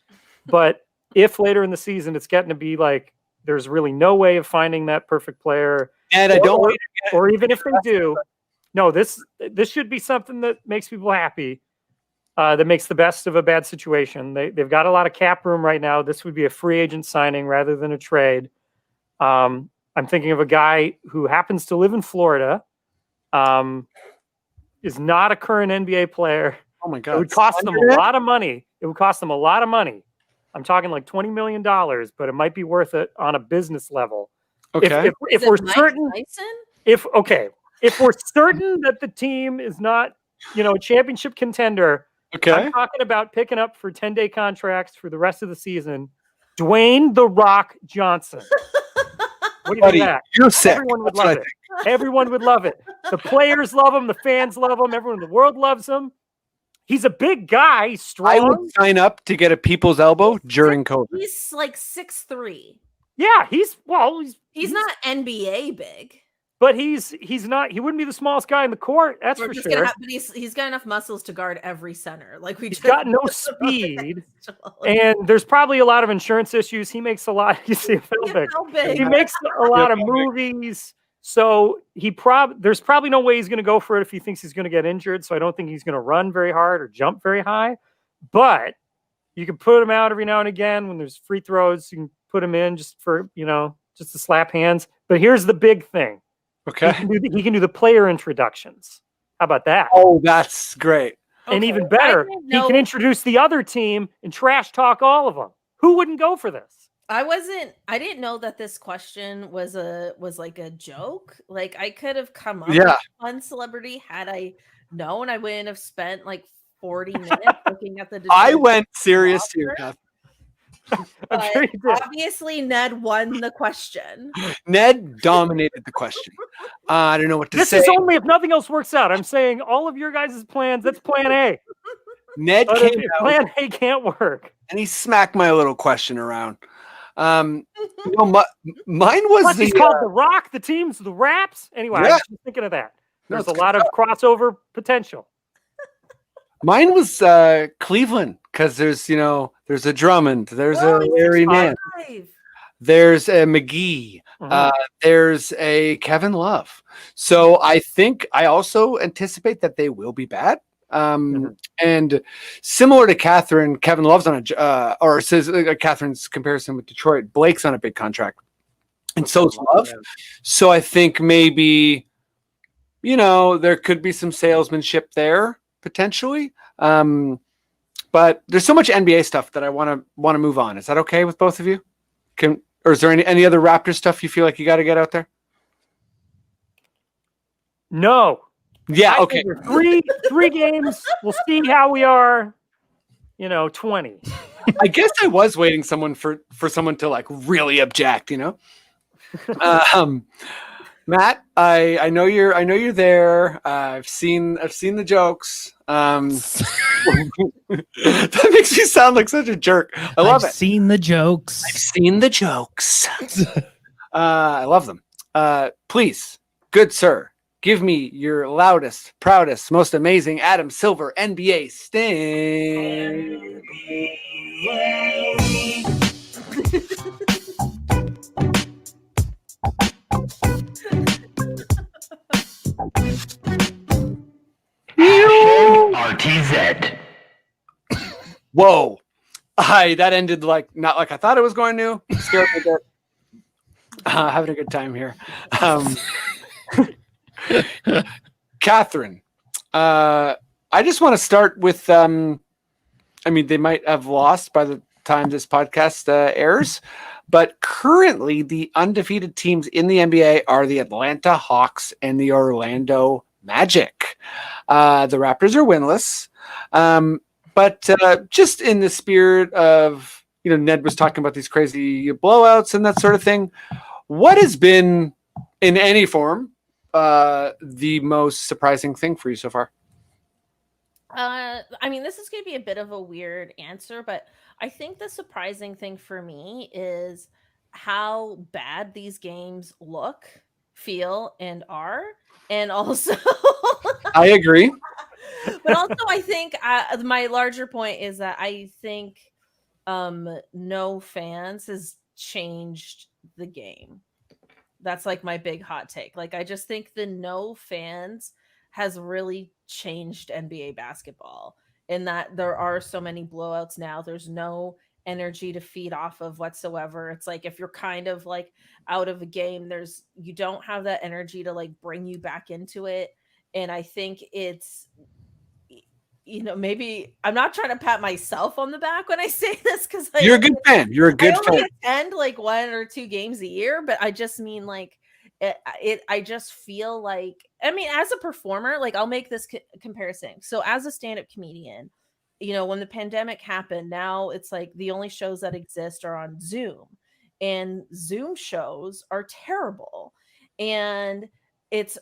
but if later in the season it's getting to be like there's really no way of finding that perfect player, and or even if they do, no, this should be something that makes people happy, that makes the best of a bad situation. They've got a lot of cap room right now. This would be a free agent signing rather than a trade. I'm thinking of a guy who happens to live in Florida, is not a current NBA player. Oh my God. It would cost them a lot of money. I'm talking like $20 million, but it might be worth it on a business level. Okay. If we're certain, if we're certain that the team is not, a championship contender, okay. I'm talking about picking up for 10-day contracts for the rest of the season, Dwayne "The Rock" Johnson. What do you think of that? You're sick. Everyone would love it. Everyone would love it. The players love him. The fans love him. Everyone in the world loves him. He's a big guy. He's strong. I would sign up to get a people's elbow during COVID. He's like 6'3". Yeah, he's not NBA big. But he's not. He wouldn't be the smallest guy in the court. That's for sure. But he's got enough muscles to guard every center. Like he's got no speed, and there's probably a lot of insurance issues. He makes a lot. You see, he makes a lot of movies. So there's probably no way he's going to go for it if he thinks he's going to get injured. So I don't think he's going to run very hard or jump very high. But you can put him out every now and again when there's free throws. You can put him in just for just to slap hands. But here's the big thing. Okay. He can do the player introductions. How about that? Oh, that's great. And even better, he can introduce the other team and trash talk all of them. Who wouldn't go for this? I didn't know that this question was like a joke. Like I could have come up with a fun celebrity had I known. I wouldn't have spent like 40 minutes looking at the I went serious here, Kath. But obviously Ned won the question. Ned dominated the question. I don't know what to say. This is only if nothing else works out. I'm saying all of your guys' plans, that's plan A. Ned came out, plan A can't work. And he smacked my little question around. Mine was he's called The Rock. The team's the Raps. Anyway, I was just thinking of that. There's a lot of crossover potential. Mine was Cleveland because there's a Drummond, there's a Larry Nance, there's a McGee, there's a Kevin Love. So I think I also anticipate that they will be bad. And similar to Cathryn, Kevin Love's on or says Catheryn's comparison with Detroit. Blake's on a big contract, and so's Love. So I think maybe, there could be some salesmanship there potentially. But there's so much NBA stuff that I want to move on. Is that okay with both of you? Or is there any other Raptors stuff you feel like you got to get out there? No. Yeah. Okay. Three games. We'll see how we are. 20. I guess I was waiting for someone to like really object. Matt, I know you're there. I've seen the jokes. That makes me sound like such a jerk. I love it. I've seen the jokes. I love them. Please, good sir, give me your loudest, proudest, most amazing Adam Silver NBA sting. RTZ. Whoa. That ended not like I thought it was going to. Scared me a bit. Having a good time here. Cathryn, I just want to start with, they might have lost by the time this podcast airs, but currently the undefeated teams in the NBA are the Atlanta Hawks and the Orlando Magic. The Raptors are winless. But just in the spirit of, Ned was talking about these crazy blowouts and that sort of thing. What has been, in any form, the most surprising thing for you so far? This is going to be a bit of a weird answer, but I think the surprising thing for me is how bad these games look, feel, and are. And also, I agree. But also, I think my larger point is that I think no fans has changed the game. That's like my big hot take. Like, I just think the no fans has really changed NBA basketball in that there are so many blowouts now. There's no energy to feed off of whatsoever. It's like if you're kind of like out of a game, you don't have that energy to like bring you back into it. And I think it's, maybe I'm not trying to pat myself on the back when I say this because you're a good fan. You're a good fan. I only fan. attend like 1 or 2 games a year, but I just mean like I just feel like, as a performer, like I'll make this comparison. So as a stand-up comedian, when the pandemic happened, now it's like the only shows that exist are on Zoom, and Zoom shows are terrible. And it's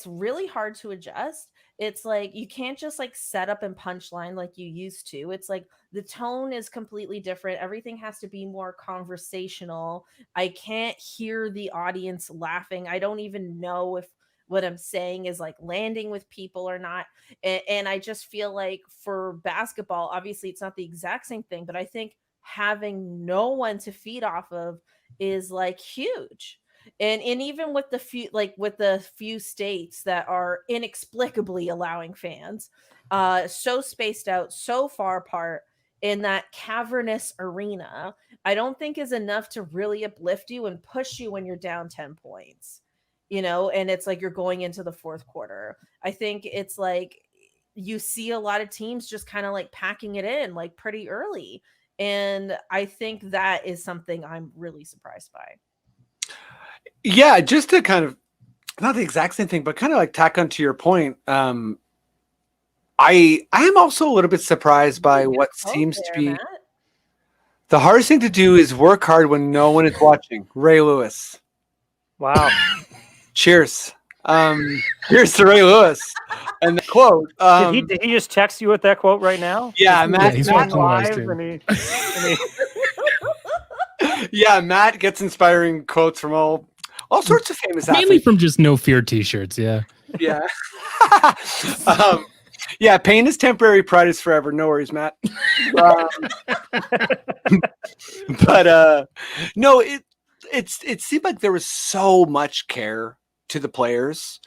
really hard to adjust. It's like you can't just like set up and punchline like you used to. It's like the tone is completely different. Everything has to be more conversational. I can't hear the audience laughing. I don't even know if what I'm saying is like landing with people or not. And I just feel like for basketball, obviously it's not the exact same thing, but I think having no one to feed off of is like huge. And even with the few states that are inexplicably allowing fans so spaced out, so far apart in that cavernous arena, I don't think is enough to really uplift you and push you when you're down 10 points, and it's like you're going into the fourth quarter. I think it's like you see a lot of teams just kind of like packing it in like pretty early. And I think that is something I'm really surprised by. Yeah, just to kind of, not the exact same thing, but kind of like tack onto your point. I am also a little bit surprised by what seems to be Matt. the hardest thing to do is work hard when no one is watching. Ray Lewis. Wow. Cheers. Here's to Ray Lewis. And the quote. Did he just text you with that quote right now? Yeah, Matt. he's Matt watching live stream. Yeah, Matt gets inspiring quotes from all sorts of famous Mainly athletes. from just No Fear t-shirts, yeah. Yeah. Yeah, pain is temporary, pride is forever. No worries, Matt. But no, it seemed like there was so much care to the players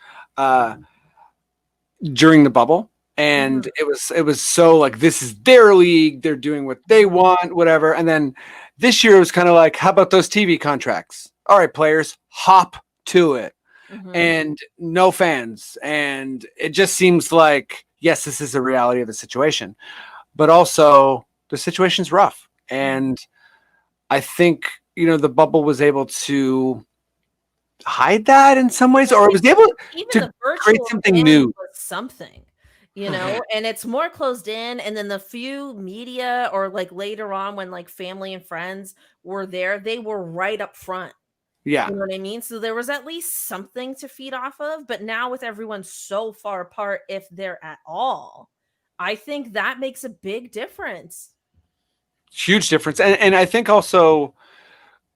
during the bubble. And Mhm. it was so like, this is their league, they're doing what they want, whatever. And then this year it was kind of like, how about those TV contracts? All right, players, hop to it. Mhm. And no fans. And it just seems like, yes, this is the reality of the situation, but also the situation's rough. And I think, the bubble was able to hide that in some ways, I or it think was able even to the create virtual something fans new. was something, and it's more closed in, and then the few media or, like, later on when, like, family and friends were there, they were right up front, Yeah. you know what I mean? So there was at least something to feed off of, but now with everyone so far apart, if they're at all, I think that makes a big difference. Huge difference. And I think also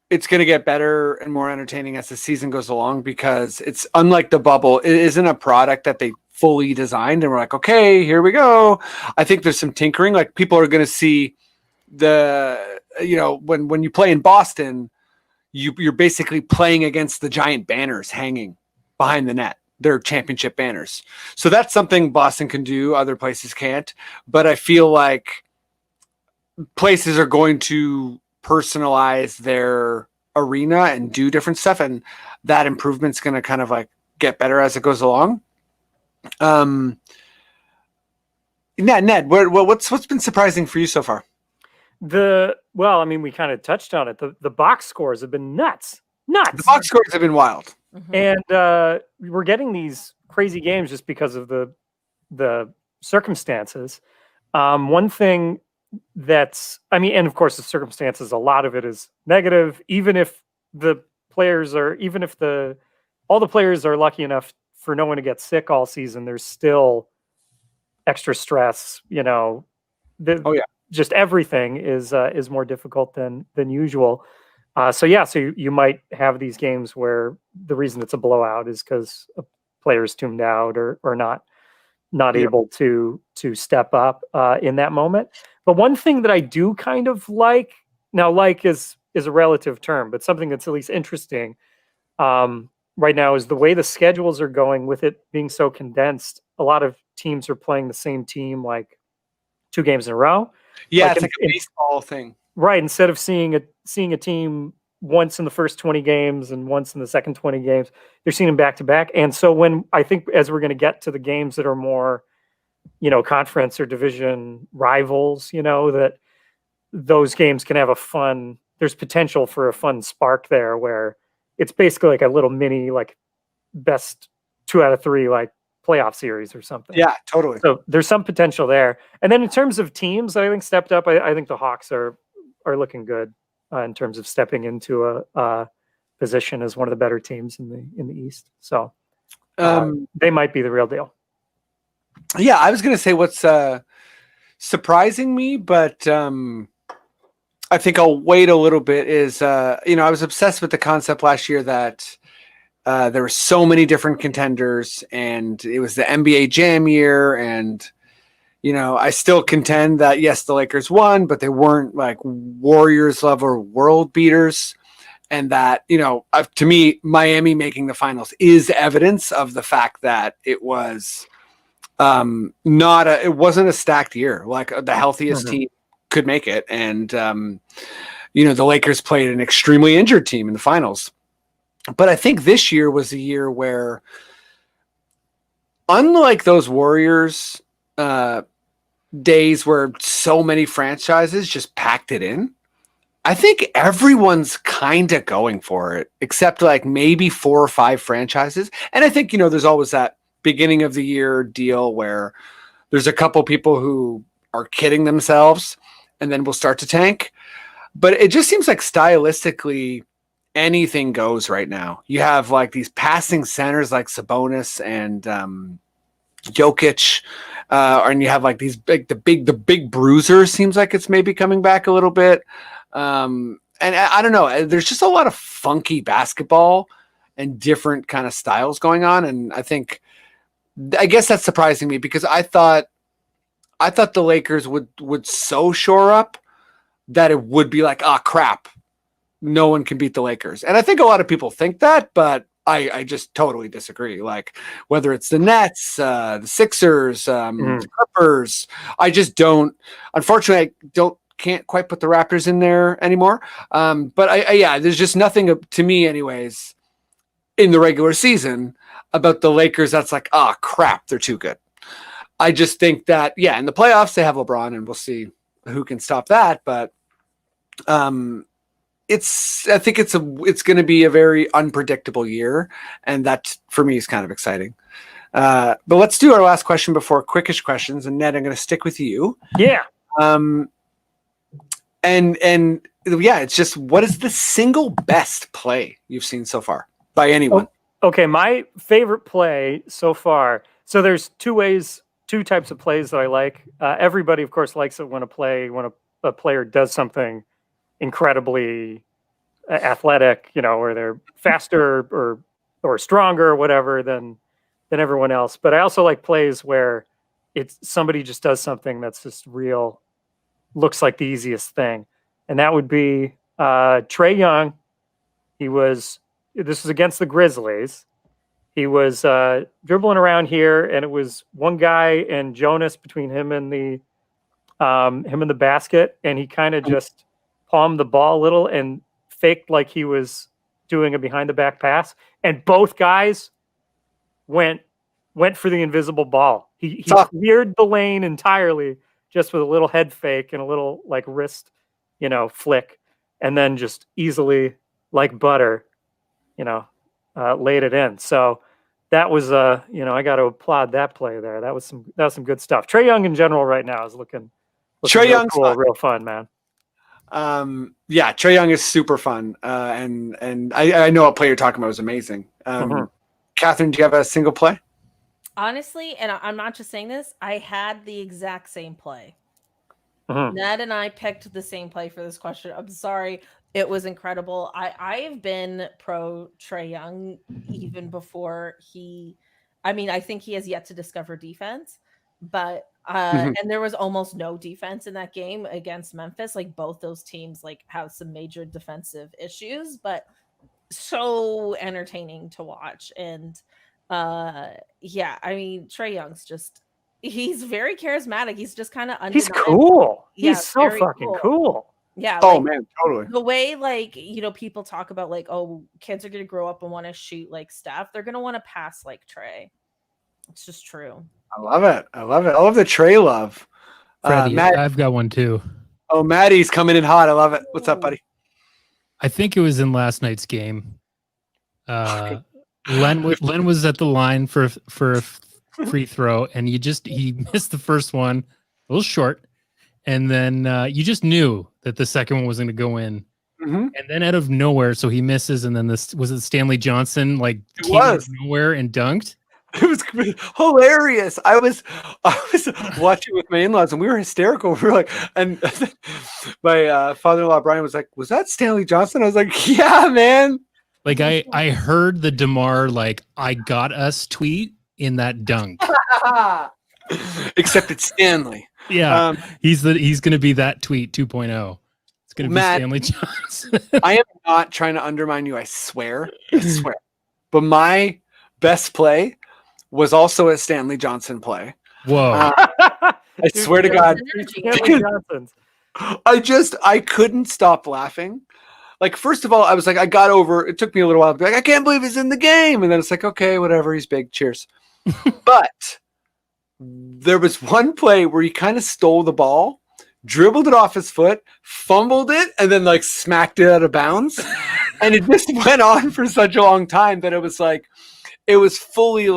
it's going to get better and more entertaining as the season goes along, because it's unlike the bubble. It isn't a product that they fully designed and we're like, okay, here we go. I think there's some tinkering. Like, people are going to see when you play in Boston, you're basically playing against the giant banners hanging behind the net. They're championship banners. So that's something Boston can do. Other places can't. But I feel like places are going to personalize their arena and do different stuff, and that improvement's going to kind of like get better as it goes along. Ned, what's been surprising for you so far? Well, I mean, we kind of touched on it. The box scores have been nuts. The box scores have been wild. Mhm. And we're getting these crazy games just because of the circumstances. One thing and of course the circumstances, a lot of it is negative. Even if all the players are lucky enough for no one to get sick all season, there's still extra stress. Oh, yeah. Just everything is more difficult than usual. So you might have these games where the reason it's a blowout is because a player's tuned out or not Yeah. able to step up in that moment. But one thing that I do kind of like now, is a relative term, but something that's at least interesting right now is the way the schedules are going. With it being so condensed, a lot of teams are playing the same team like 2 games in a row. Yeah, Like it's like a baseball thing. Right. Instead of seeing a team once in the first 20 games and once in the second 20 games, they're seeing them back to back. And so when I think as we're going to get to the games that are more, conference or division rivals, that those games can have there's potential for a fun spark there where it's basically like a little mini, like best 2 out of 3, like playoff series or something. Yeah, totally. So there's some potential there. And then in terms of teams, I think stepped up. I think the Hawks are looking good in terms of stepping into a position as one of the better teams in the East. So they might be the real deal. Yeah, I was going to say what's surprising me, but I think I'll wait a little bit is, I was obsessed with the concept last year that there were so many different contenders, and it was the NBA Jam year. And, I still contend that, yes, the Lakers won, but they weren't like Warriors level world beaters. And that, to me, Miami making the finals is evidence of the fact that it was it wasn't a stacked year. Like, the healthiest team could make it. And, the Lakers played an extremely injured team in the finals. But I think this year was a year where, unlike those Warriors days where so many franchises just packed it in, I think everyone's kind of going for it, except like maybe 4 or 5 franchises. And I think, there's always that beginning of the year deal where there's a couple people who are kidding themselves and then we'll start to tank. But it just seems like stylistically anything goes right now. You have like these passing centers like Sabonis and Jokic, and you have like these the big bruiser seems like it's maybe coming back a little bit. And I don't know. There's just a lot of funky basketball and different kind of styles going on. And I guess that's surprising me, because I thought the Lakers would so shore up that it would be like, crap, no one can beat the Lakers. And I think a lot of people think that, but I just totally disagree. Like whether it's the Nets, the Sixers, the Clippers, I just don't. Unfortunately, can't quite put the Raptors in there anymore. But yeah, there's just nothing to me, anyways, in the regular season about the Lakers. That's like, oh crap, they're too good. I just think that in the playoffs they have LeBron, and we'll see who can stop that. But I think it's going to be a very unpredictable year, and that for me is kind of exciting. But let's do our last question before Quickish Questions, and Ned, I'm going to stick with you. Yeah. And it's just, what is the single best play you've seen so far by anyone? Okay, my favorite play so far. So there's two types of plays that I like. Everybody, of course, likes it when a player does something incredibly athletic, where they're faster or stronger or whatever than everyone else. But I also like plays where it's somebody just does something that's just looks like the easiest thing. And that would be Trae Young. This was against the Grizzlies. He was dribbling around here, and it was one guy and Jonas between him and the basket, and he kind of just palmed the ball a little and faked like he was doing a behind the back pass, and both guys went for the invisible ball. He cleared the lane entirely just with a little head fake and a little like wrist, flick, and then just easily like butter, laid it in. So that was I got to applaud that play there. That was some good stuff. Trae Young in general right now is looking Trae Young's cool, real fun, man. Trae Young is super fun. And I know what play you're talking about was amazing. Cathryn, do you have a single play? Honestly, and I'm not just saying this, I had the exact same play. Ned and I picked the same play for this question. I'm sorry. It was incredible. I have been pro Trae Young even before I think he has yet to discover defense, but and there was almost no defense in that game against Memphis. Like both those teams have some major defensive issues, but so entertaining to watch. And Trae Young's he's very charismatic. He's just kind of undeniable. He's cool. He's so fucking cool. Yeah. Man, totally. The way people talk about kids are going to grow up and want to shoot like Steph. They're going to want to pass like Trae. It's just true. I love it. I love the Trae love. Freddie, I've got one too. Oh, Matty's coming in hot. I love it. What's up, buddy? I think it was in last night's game. Len was at the line for a free throw, and he missed the first one, a little short, and then you just knew that the second one was going to go in, and then out of nowhere, so he misses, and then was it Stanley Johnson came out of nowhere and dunked. It was hilarious. I was watching with my in-laws, and we were hysterical. We were like, and my father-in-law Brian was like, "Was that Stanley Johnson?" I was like, "Yeah, man." I heard the DeMar "I got us" tweet in that dunk. Except it's Stanley. Yeah, he's going to be that tweet 2.0. It's going to be Stanley Johnson. I am not trying to undermine you. I swear. But my best play was also a Stanley Johnson play. Whoa! I swear to God, I couldn't stop laughing. First of all, I was like, I got over. It took me a little while to be like, I can't believe he's in the game, and then it's like, okay, whatever, he's big. Cheers. But there was one play where he kind of stole the ball, dribbled it off his foot, fumbled it, and then smacked it out of bounds. And it just went on for such a long time that it was fully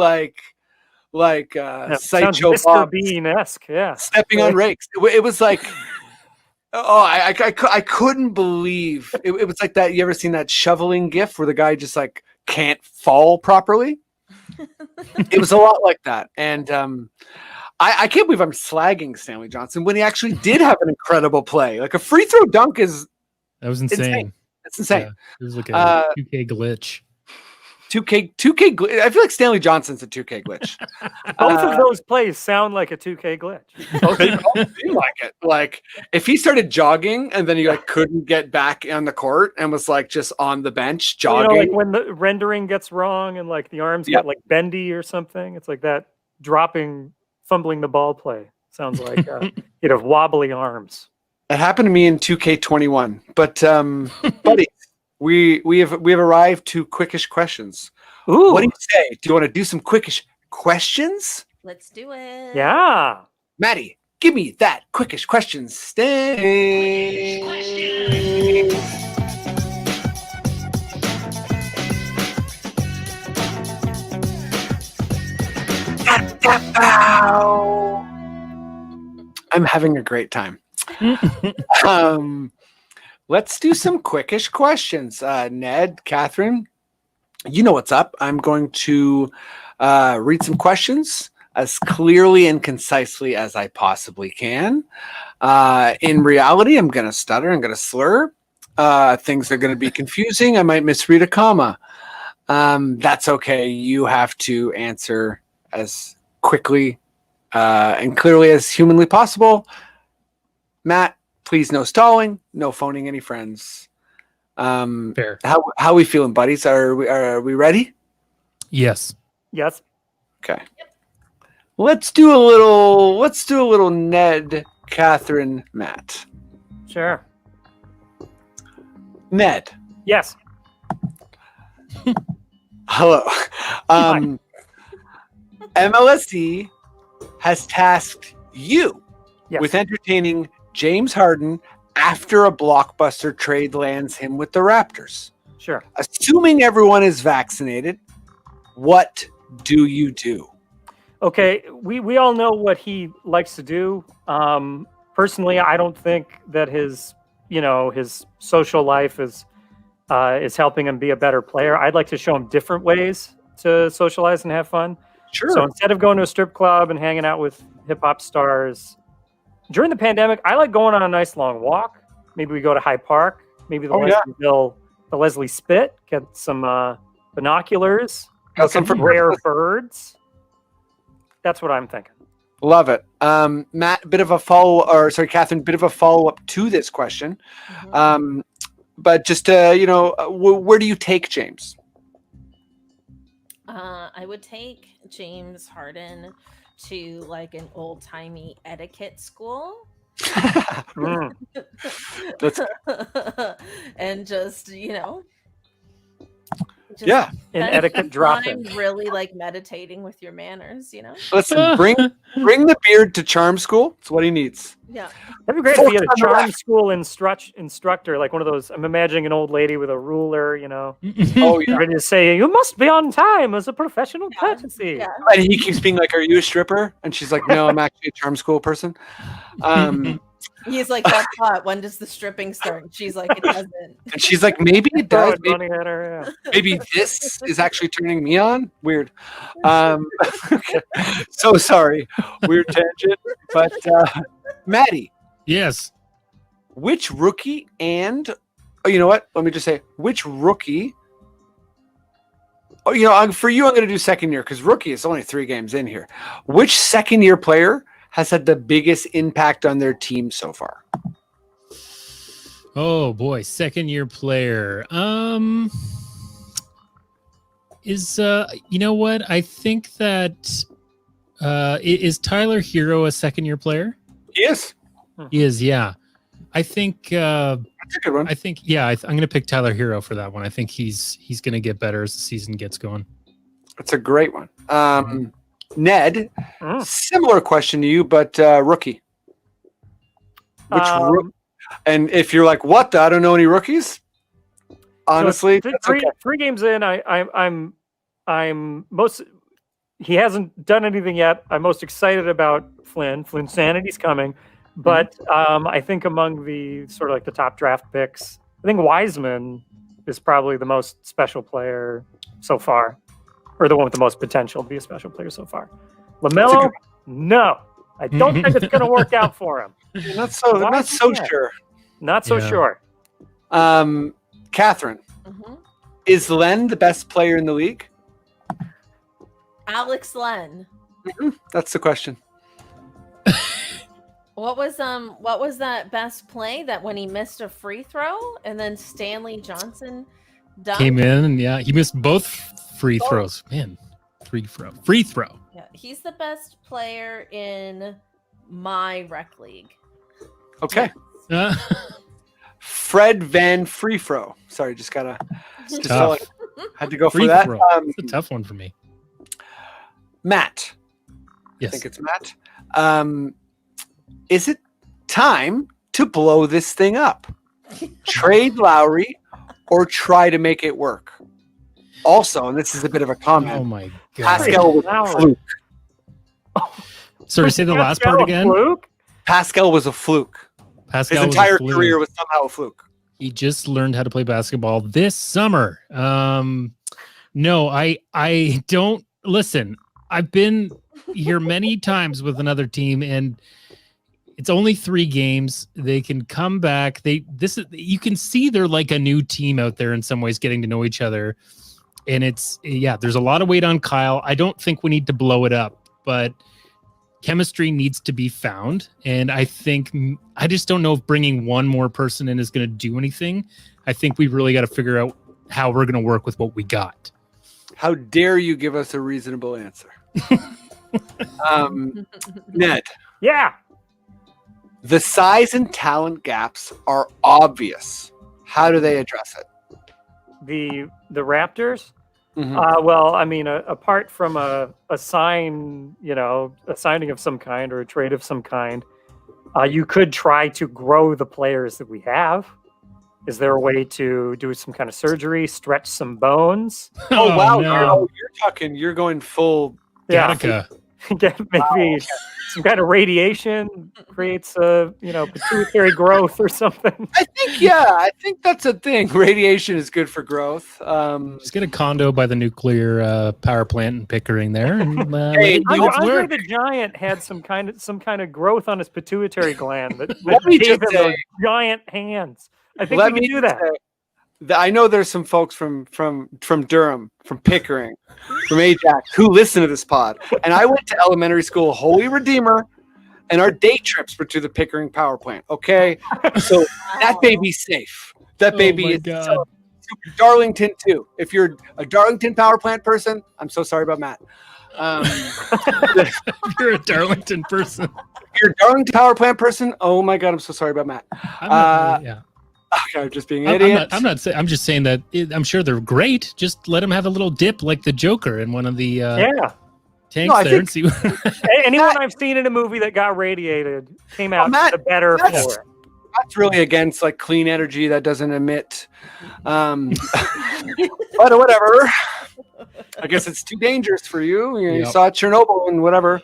Sideshow Bob Bean-esque, stepping on rakes. It was like, I couldn't believe it was like that. You ever seen that shoveling gif where the guy just can't fall properly? It was a lot like that. And I can't believe I'm slagging Stanley Johnson when he actually did have an incredible play. A free throw dunk that was insane. It's insane. Yeah, it was like a 2K glitch. 2K. I feel like Stanley Johnson's a 2K glitch. Both of those plays sound like a 2K glitch. They both seem like it. Like if he started jogging and then he like couldn't get back on the court and was like just on the bench jogging. Like when the rendering gets wrong and like the arms get like bendy or something. It's like that fumbling the ball play. Sounds like you'd have wobbly arms. It happened to me in 2K21. But buddy, we have arrived to Quickish Questions. Ooh. What do you say? Do you want to do some Quickish Questions? Let's do it. Yeah. Matty, give me that Quickish Questions. Stay. I'm having a great time. Let's do some Quickish Questions. Ned, Cathryn, you know what's up. I'm going to read some questions as clearly and concisely as I possibly can. In reality, I'm going to stutter. I'm going to slur. Things are going to be confusing. I might misread a comma. That's okay. You have to answer as quickly and clearly as humanly possible. Matt, please no stalling, no phoning any friends. Fair. How we feeling, buddies? Are we ready? Yes. Yes. Okay. Let's do a little Ned, Cathryn, Matt. Sure. Ned. Yes. Hello. MLSE has tasked you with entertaining James Harden after a blockbuster trade lands him with the Raptors. Sure. Assuming everyone is vaccinated, what do you do? Okay, we all know what he likes to do. Personally, I don't think that his social life is helping him be a better player. I'd like to show him different ways to socialize and have fun. Sure. So instead of going to a strip club and hanging out with hip hop stars, during the pandemic, I like going on a nice long walk. Maybe we go to Hyde Park. Maybe the Leslie Spit, get some binoculars, Got some for rare birds. That's what I'm thinking. Love it. Matt, Cathryn, bit of a follow-up to this question. Mm-hmm. But just where do you take James? I would take James Harden to like an old-timey etiquette school. And just an etiquette drop-in. Really like meditating with your manners, Listen, bring the beard to charm school. It's what he needs. Yeah. That'd be great if he had a charm school instructor, like one of those. I'm imagining an old lady with a ruler, ready to say, "You must be on time as a professional courtesy." Yeah. And he keeps being like, "Are you a stripper?" And she's like, "No, I'm actually a charm school person." He's like, "That's hot. When does the stripping start?" And she's like, "It doesn't." And she's like, "Maybe it does. Maybe, maybe this is actually turning me on." Weird. Okay. So sorry. Weird tangent. But Matty. Yes. Which rookie you know what? Let me just say, which rookie? Oh, for you, I'm going to do second year because rookie is only 3 games in here. Which second year player has had the biggest impact on their team so far? Oh boy, second year player. You know what? I think that is Tyler Hero a second year player? He is. He is, yeah. I think that's a good one. I think I'm going to pick Tyler Hero for that one. I think he's going to get better as the season gets going. That's a great one. Ned, similar question to you, but rookie. And if you're like, what? I don't know any rookies. Honestly, so three games in, I'm most. He hasn't done anything yet. I'm most excited about Flynn. Flynn Sanity's coming, but I think among the sort of like the top draft picks, I think Wiseman is probably the most special player so far. Or the one with the most potential to be a special player so far. LaMelo, no. I don't think it's going to work out for him. Not so sure. Not so sure. Cathryn, Is Len the best player in the league? Alex Len. That's the question. What was that best play that when he missed a free throw and then Stanley Johnson dunked? Came in and he missed both free throws. Man, free throw. Yeah, he's the best player in my rec league. Okay. Fred Van Freefro. Sorry, just gotta Tough. had to go for Free that. throw. It's a tough one for me. Matt. Yes. I think it's Matt. Is it time to blow this thing up? Trade Lowry or try to make it work? Also, and this is a bit of a comment. Oh my god. Pascal was a fluke. Sorry, say the last part again. Fluke? Pascal was a fluke. Pascal His was a entire fluke. career was somehow a fluke. He just learned how to play basketball this summer. No, I don't listen. I've been here many times with another team, and it's only 3 games. They can come back. You can see they're like a new team out there in some ways, getting to know each other. And there's a lot of weight on Kyle. I don't think we need to blow it up, but chemistry needs to be found. And I just don't know if bringing one more person in is going to do anything. I think we've really got to figure out how we're going to work with what we got. How dare you give us a reasonable answer? Ned. Yeah. The size and talent gaps are obvious. How do they address it? The Raptors. Mhm. Well, I mean, apart from a signing of some kind or a trade of some kind, you could try to grow the players that we have. Is there a way to do some kind of surgery, stretch some bones? Oh wow! No. You're going full. Gattaca. Get maybe some kind of radiation creates pituitary growth or something. I think that's a thing. Radiation is good for growth. Just get a condo by the nuclear power plant in Pickering there, and Hey, do its Andre work. the Giant had some kind of growth on his pituitary gland that Let me gave just him say- those giant hands. I think Let we me can do that. say that I know there's some folks from Durham, from Pickering, from Ajax who listen to this pod. And I went to elementary school, Holy Redeemer, and our day trips were to the Pickering power plant. Okay, so that baby's safe. That baby my is God. so, Darlington too. If you're a Darlington power plant person, I'm so sorry about Matt. You're a Darlington person. If you're a Darlington power plant person, oh my God, I'm so sorry about Matt. I'm just being an idiot. I'm not saying. I'm just saying that I'm sure they're great. Just let them have a little dip, like the Joker in one of the tanks I there, think- and see. Anyone I've seen in a movie that got radiated came out Matt, the better that's- for it. That's really against like clean energy that doesn't emit. But whatever. I guess it's too dangerous for you. You Yep. saw Chernobyl and whatever.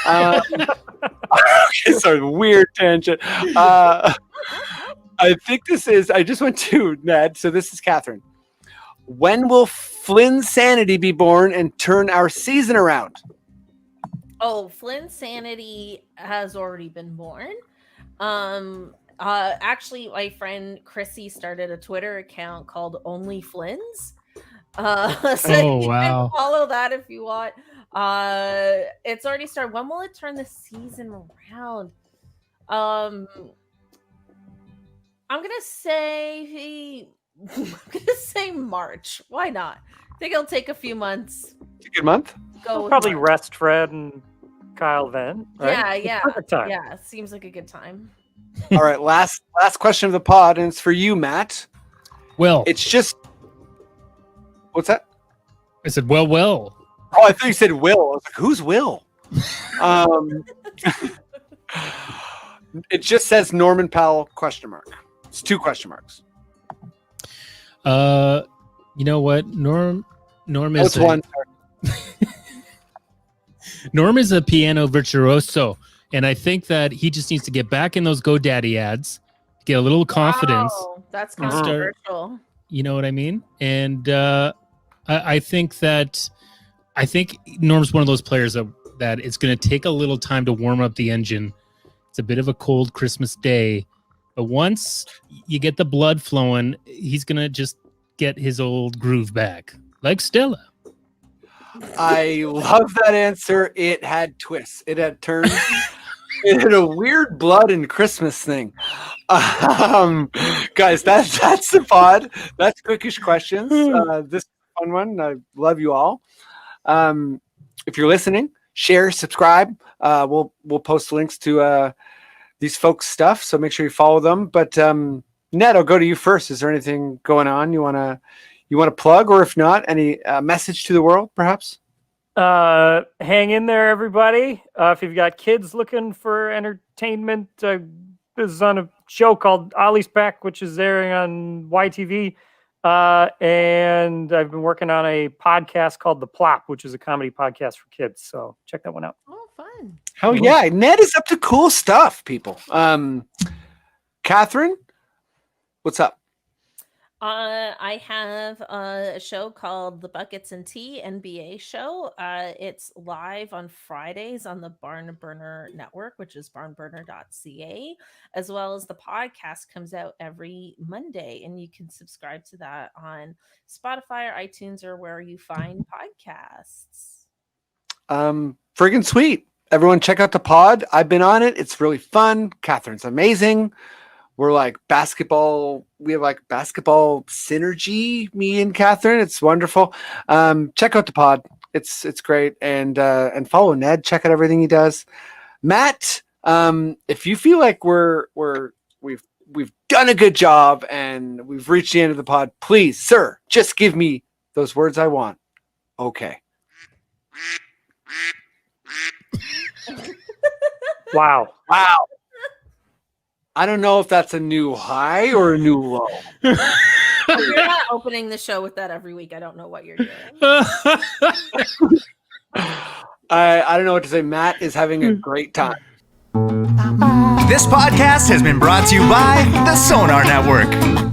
Okay, sorry, weird tangent. I think I just went to Ned, so this is Cathryn. When will Flynn's sanity be born and turn our season around? Oh, Flynn's sanity has already been born. Actually, my friend Chrissy started a Twitter account called Only Flynn's. So Oh, you wow. can follow that if you want. It's already started. When will it turn the season around? I'm gonna say March. Why not? I think it'll take a few months. It's a good month. Go We'll with probably March. rest Fred and Kyle then. Right? Yeah. Perfect time. Yeah, seems like a good time. All right, last question of the pod, and it's for you, Matt. Well, It's just what's that? I said, well. Oh, I thought you said Will. I was like, who's Will? It just says Norman Powell ? It's 2 question marks. You know what? Norm That's is one. Norm is a piano virtuoso, and I think that he just needs to get back in those GoDaddy ads, get a little confidence. Wow, that's Mhm. controversial. You know what I mean? And I think Norm's one of those players that it's going to take a little time to warm up the engine. It's a bit of a cold Christmas day, but once you get the blood flowing, he's going to just get his old groove back, like Stella? I love that answer. It had twists. It had turns. It had a weird blood and Christmas thing. Guys, that's the pod. That's Quickish Questions. This is a fun one. I love you all. If you're listening, share, subscribe. We'll post links to these folks' stuff, so make sure you follow them. But Ned, I'll go to you first. Is there anything going on you wanna plug, or if not, any message to the world, perhaps? Hang in there, everybody. If you've got kids looking for entertainment, this is on a show called Ollie's Back, which is airing on YTV. And I've been working on a podcast called The Plop, which is a comedy podcast for kids. So check that one out. Oh, fun. Hell yeah. Ned is up to cool stuff, people. Cathryn, what's up? I have a show called The Buckets and Tea NBA show. It's live on Fridays on the Barn Burner Network, which is barnburner.ca, as well as the podcast comes out every Monday, and you can subscribe to that on Spotify or iTunes or where you find podcasts. Friggin' sweet. Everyone check out the pod. I've been on it. It's really fun. Cathryn's amazing. We're like basketball. We have like basketball synergy, me and Cathryn. It's wonderful. Check out the pod. It's great. And follow Ned. Check out everything he does. Matt, if you feel like we've done a good job and we've reached the end of the pod, please, sir, just give me those words I want. Okay. Wow. I don't know if that's a new high or a new low. You're not opening the show with that every week. I don't know what you're doing. I don't know what to say. Matt is having a great time. This podcast has been brought to you by the Sonar Network.